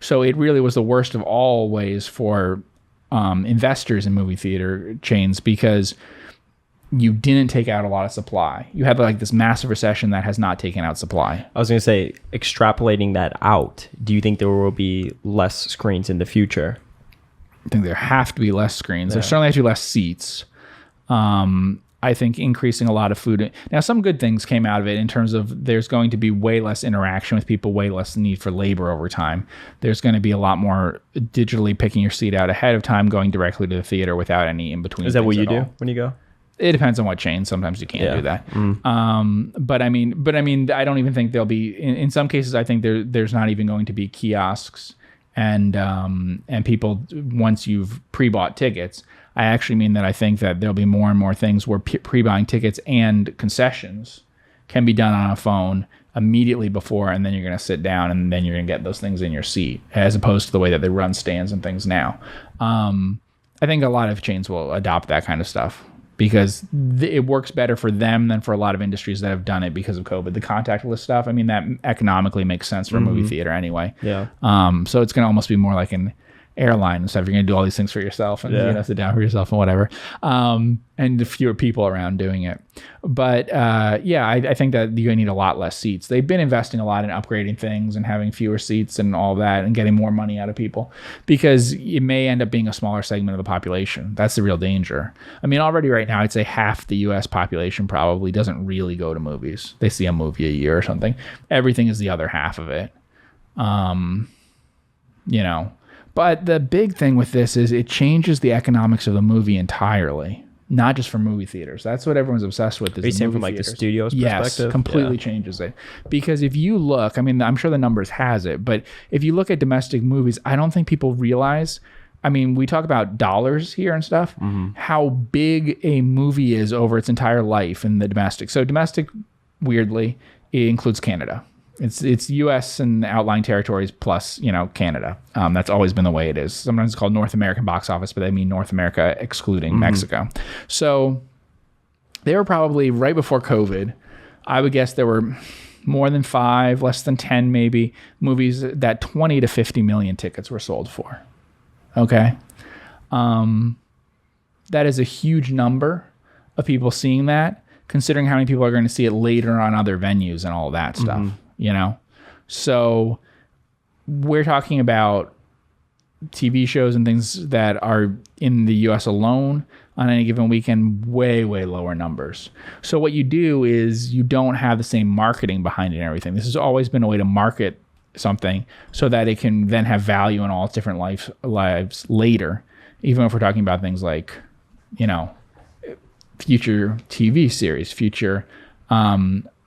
So it really was the worst of all ways for investors in movie theater chains because you didn't take out a lot of supply. You had like this massive recession that has not taken out supply. I was going to say, extrapolating that out, do you think there will be less screens in the future? I think there have to be less screens. Yeah. There certainly have to be less seats. I think increasing a lot of food. Now, some good things came out of it in terms of there's going to be way less interaction with people, way less need for labor over time. There's going to be a lot more digitally picking your seat out ahead of time, going directly to the theater without any in-between. Is that what you do when you go? It depends on what chain. Sometimes you can't do that. But I mean, I don't even think there'll be, in some cases, I think there's not even going to be kiosks and people, once you've pre-bought tickets. I actually mean that I think that there'll be more and more things where pre-buying tickets and concessions can be done on a phone immediately before, and then you're going to sit down and then you're going to get those things in your seat, as opposed to the way that they run stands and things now. I think a lot of chains will adopt that kind of stuff because it works better for them than for a lot of industries that have done it because of COVID. The contactless stuff, I mean, that economically makes sense for a movie theater anyway. Yeah. So it's going to almost be more like an airline and stuff. You're going to do all these things for yourself and you're going to sit down for yourself and whatever. And the fewer people around doing it. But I think that you're going to need a lot less seats. They've been investing a lot in upgrading things and having fewer seats and all that and getting more money out of people because it may end up being a smaller segment of the population. That's the real danger. I mean, already right now, I'd say half the US population probably doesn't really go to movies. They see a movie a year or something. Everything is the other half of it. But the big thing with this is it changes the economics of the movie entirely, not just for movie theaters. That's what everyone's obsessed with. Are you saying from like the studio's perspective? Yes, completely changes it. Because if you look, I mean, I'm sure the numbers has it, but if you look at domestic movies, I don't think people realize, I mean, we talk about dollars here and stuff, how big a movie is over its entire life in the domestic. So domestic, weirdly, it includes Canada. It's U.S. and outlying territories plus, Canada. That's always been the way it is. Sometimes it's called North American box office, but they mean North America excluding Mexico. So they were probably right before COVID. I would guess there were more than 5, less than 10 maybe, movies that 20 to 50 million tickets were sold for. Okay? That is a huge number of people seeing that, considering how many people are going to see it later on other venues and all that stuff. So we're talking about TV shows and things that are in the US alone on any given weekend, way, way lower numbers. So what you do is you don't have the same marketing behind it and everything. This has always been a way to market something so that it can then have value in all its different lives later, even if we're talking about things like, future TV series, future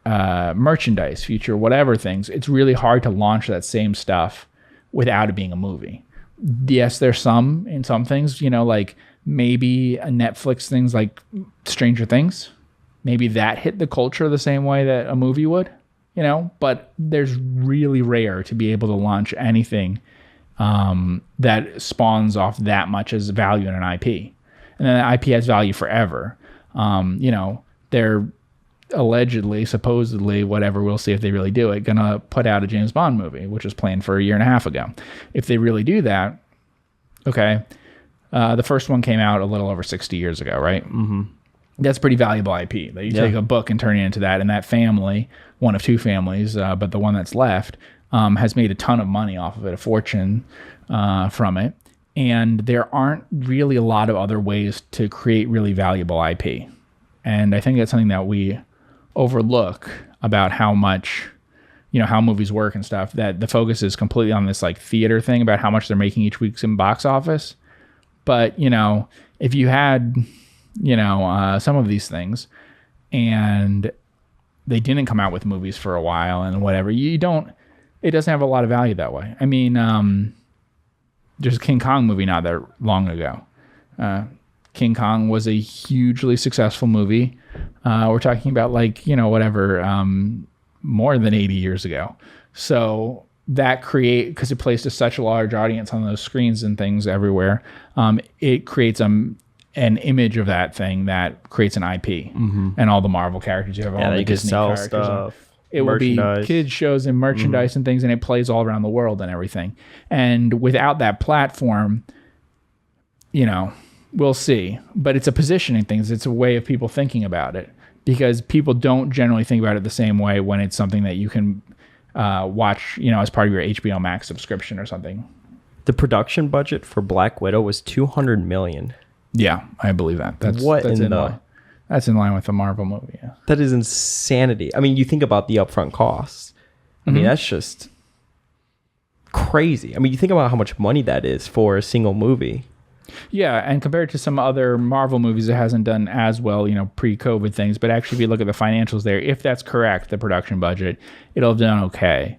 merchandise, future whatever things. It's really hard to launch that same stuff without it being a movie. Yes, there's some in some things, like maybe a Netflix things like Stranger Things, maybe that hit the culture the same way that a movie would. But there's really rare to be able to launch anything that spawns off that much as value in an IP. And then the IP has value forever. They're allegedly, supposedly, whatever, we'll see if they really do it, going to put out a James Bond movie, which was planned for a year and a half ago. If they really do that, okay, the first one came out a little over 60 years ago, right? Mm-hmm. That's pretty valuable IP. That you take a book and turn it into that, and that family, one of two families, but the one that's left, has made a ton of money off of it, a fortune from it. And there aren't really a lot of other ways to create really valuable IP. And I think that's something that we overlook about how much, how movies work and stuff, that the focus is completely on this like theater thing about how much they're making each week in box office. But, if you had, some of these things and they didn't come out with movies for a while and whatever, it doesn't have a lot of value that way. I mean, there's a King Kong movie not that long ago. King Kong was a hugely successful movie. We're talking about more than 80 years ago. So that because it plays to such a large audience on those screens and things everywhere, it creates an image of that thing that creates an IP. Mm-hmm. And all the Marvel characters, you have all the Disney characters. Stuff. It will be kids shows and merchandise and things, and it plays all around the world and everything. And without that platform, we'll see. But it's a positioning thing. It's a way of people thinking about it, because people don't generally think about it the same way when it's something that you can watch, as part of your HBO Max subscription or something. The production budget for Black Widow was $200 million. Yeah, I believe that. That's in line with the Marvel movie. Yeah. That is insanity. I mean, you think about the upfront costs. I mean, that's just crazy. I mean, you think about how much money that is for a single movie. Yeah, and compared to some other Marvel movies, it hasn't done as well, pre-COVID things. But actually, if you look at the financials there, if that's correct, the production budget, it'll have done okay.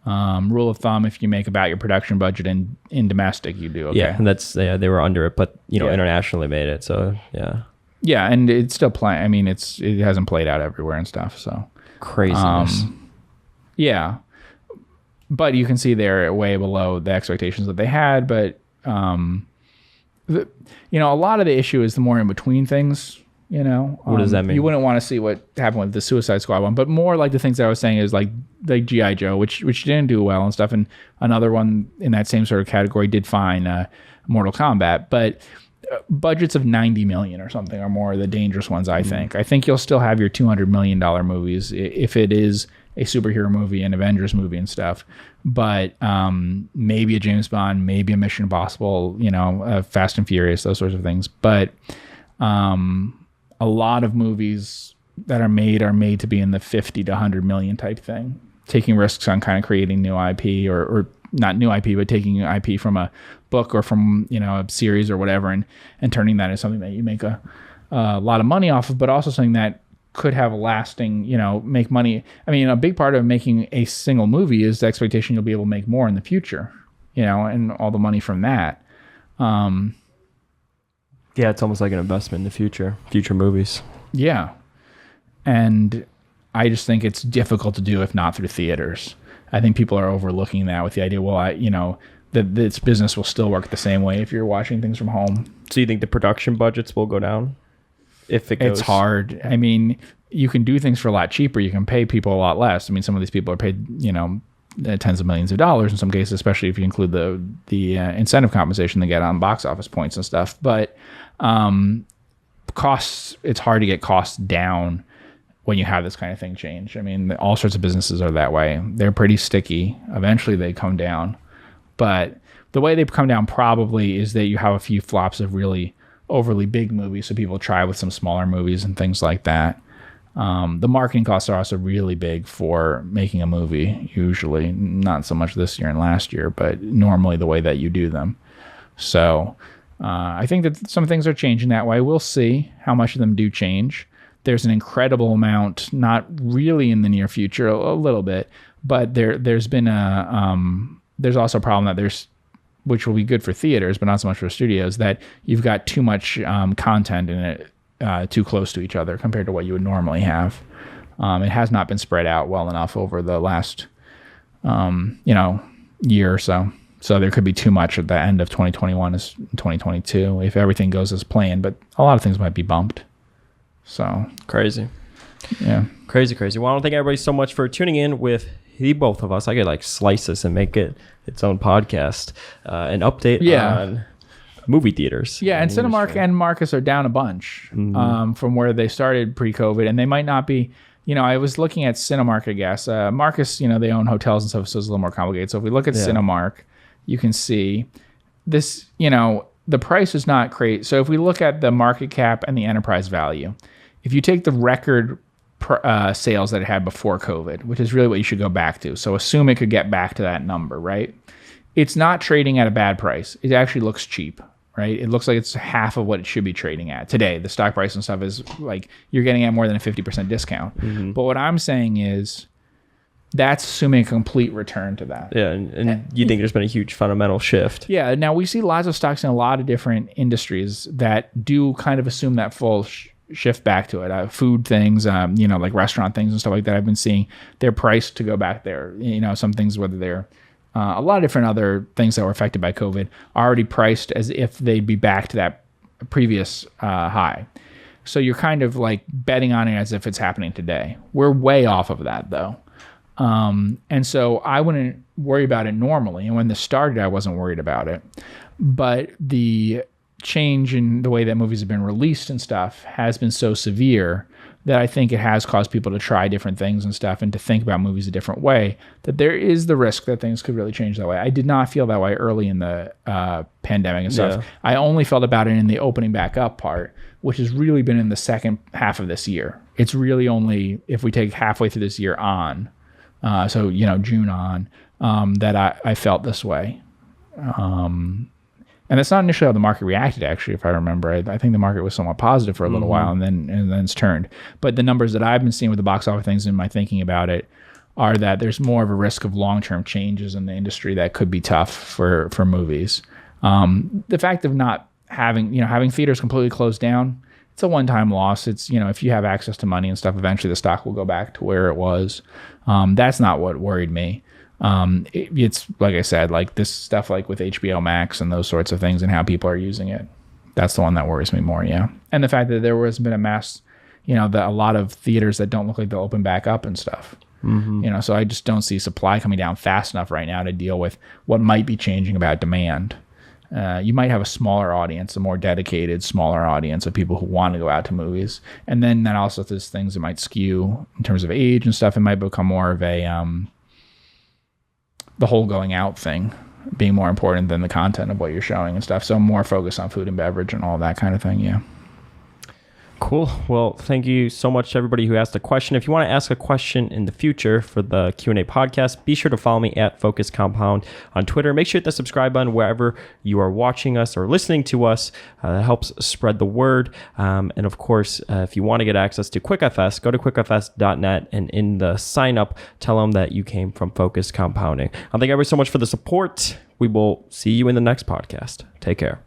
Rule of thumb, if you make about your production budget in domestic, you do okay. Yeah, and they were under it, but internationally made it, so yeah. Yeah, and it's still playing. I mean, it hasn't played out everywhere and stuff. So craziness. Yeah, but you can see they're way below the expectations that they had. But a lot of the issue is the more in between things. What does that mean? You wouldn't want to see what happened with the Suicide Squad one, but more like the things that I was saying is like G.I. Joe, which didn't do well and stuff, and another one in that same sort of category did fine, Mortal Kombat, but. Budgets of $90 million or something are more the dangerous ones, I think. I think you'll still have your $200 million movies if it is a superhero movie, an Avengers movie and stuff. But maybe a James Bond, maybe a Mission Impossible, Fast and Furious, those sorts of things. But a lot of movies that are made to be in the 50 to 100 million type thing, taking risks on kind of creating new IP or not new IP, but taking IP from a book or from a series or whatever, and turning that into something that you make a lot of money off of, but also something that could have a lasting, make money. I mean, a big part of making a single movie is the expectation you'll be able to make more in the future, and all the money from that. Yeah, it's almost like an investment in the future movies. Yeah, and I just think it's difficult to do if not through theaters. I think people are overlooking that with the idea, that this business will still work the same way if you're watching things from home. So you think the production budgets will go down if it goes? It's hard. I mean, you can do things for a lot cheaper. You can pay people a lot less. I mean, some of these people are paid, tens of millions of dollars in some cases, especially if you include the incentive compensation they get on box office points and stuff. But costs, it's hard to get costs down when you have this kind of thing change. I mean, all sorts of businesses are that way. They're pretty sticky. Eventually they come down. But the way they come down probably is that you have a few flops of really overly big movies, so people try with some smaller movies and things like that. The marketing costs are also really big for making a movie, usually. Not so much this year and last year, but normally the way that you do them. So I think that some things are changing that way. We'll see how much of them do change. There's an incredible amount, not really in the near future, a little bit, but there's been there's also a problem that which will be good for theaters, but not so much for studios, that you've got too much content in it, too close to each other compared to what you would normally have. It has not been spread out well enough over the last, year or so. So there could be too much at the end of 2021 as 2022 if everything goes as planned, but a lot of things might be bumped. So crazy. Yeah. Crazy. Well, I don't thank everybody so much for tuning in with the both of us. I could slice this and make it its own podcast, an update on movie theaters. Yeah, and Cinemark and Marcus are down a bunch from where they started pre-COVID, and they might not be. I was looking at Cinemark, I guess. Marcus, they own hotels and stuff, so it's a little more complicated. So if we look at Cinemark, you can see this. The price is not crazy. So if we look at the market cap and the enterprise value, if you take the record sales that it had before COVID, which is really what you should go back to. So assume it could get back to that number, right? It's not trading at a bad price. It actually looks cheap, right? It looks like it's half of what it should be trading at today. The stock price and stuff is you're getting at more than a 50% discount. Mm-hmm. But what I'm saying is that's assuming a complete return to that. Yeah, and you think there's been a huge fundamental shift. Yeah, now we see lots of stocks in a lot of different industries that do kind of assume that full shift back to it. Food things, like restaurant things and stuff like that. I've been seeing they're priced to go back there. Some things, whether they're a lot of different other things that were affected by COVID, are already priced as if they'd be back to that previous high. So you're kind of betting on it as if it's happening today. We're way off of that though. And so I wouldn't worry about it normally. And when this started, I wasn't worried about it. But the change in the way that movies have been released and stuff has been so severe that I think it has caused people to try different things and stuff and to think about movies a different way, that there is the risk that things could really change that way. I did not feel that way early in the pandemic and stuff. Yeah. I only felt about it in the opening back up part, which has really been in the second half of this year. It's really only if we take halfway through this year on, June on, that I felt this way. And that's not initially how the market reacted, actually, if I remember. I think the market was somewhat positive for a little while and then it's turned. But the numbers that I've been seeing with the box office things and my thinking about it are that there's more of a risk of long-term changes in the industry that could be tough for movies. The fact of not having theaters completely closed down, it's a one-time loss. It's, if you have access to money and stuff, eventually the stock will go back to where it was. That's not what worried me. It's like I said, this stuff with HBO Max and those sorts of things and how people are using it. That's the one that worries me more, yeah. And the fact that there has been a mass, a lot of theaters that don't look like they'll open back up and stuff. Mm-hmm. So I just don't see supply coming down fast enough right now to deal with what might be changing about demand. You might have a smaller audience, a more dedicated, smaller audience of people who want to go out to movies. And then that also there's things that might skew in terms of age and stuff. It might become more of the whole going out thing being more important than the content of what you're showing and stuff. So more focus on food and beverage and all that kind of thing. Yeah. Cool. Well, thank you so much to everybody who asked a question. If you want to ask a question in the future for the Q&A podcast, be sure to follow me at Focus Compound on Twitter. Make sure to hit the subscribe button wherever you are watching us or listening to us. That helps spread the word. And of course, if you want to get access to QuickFS, go to quickfs.net and in the sign up, tell them that you came from Focus Compounding. I thank everybody so much for the support. We will see you in the next podcast. Take care.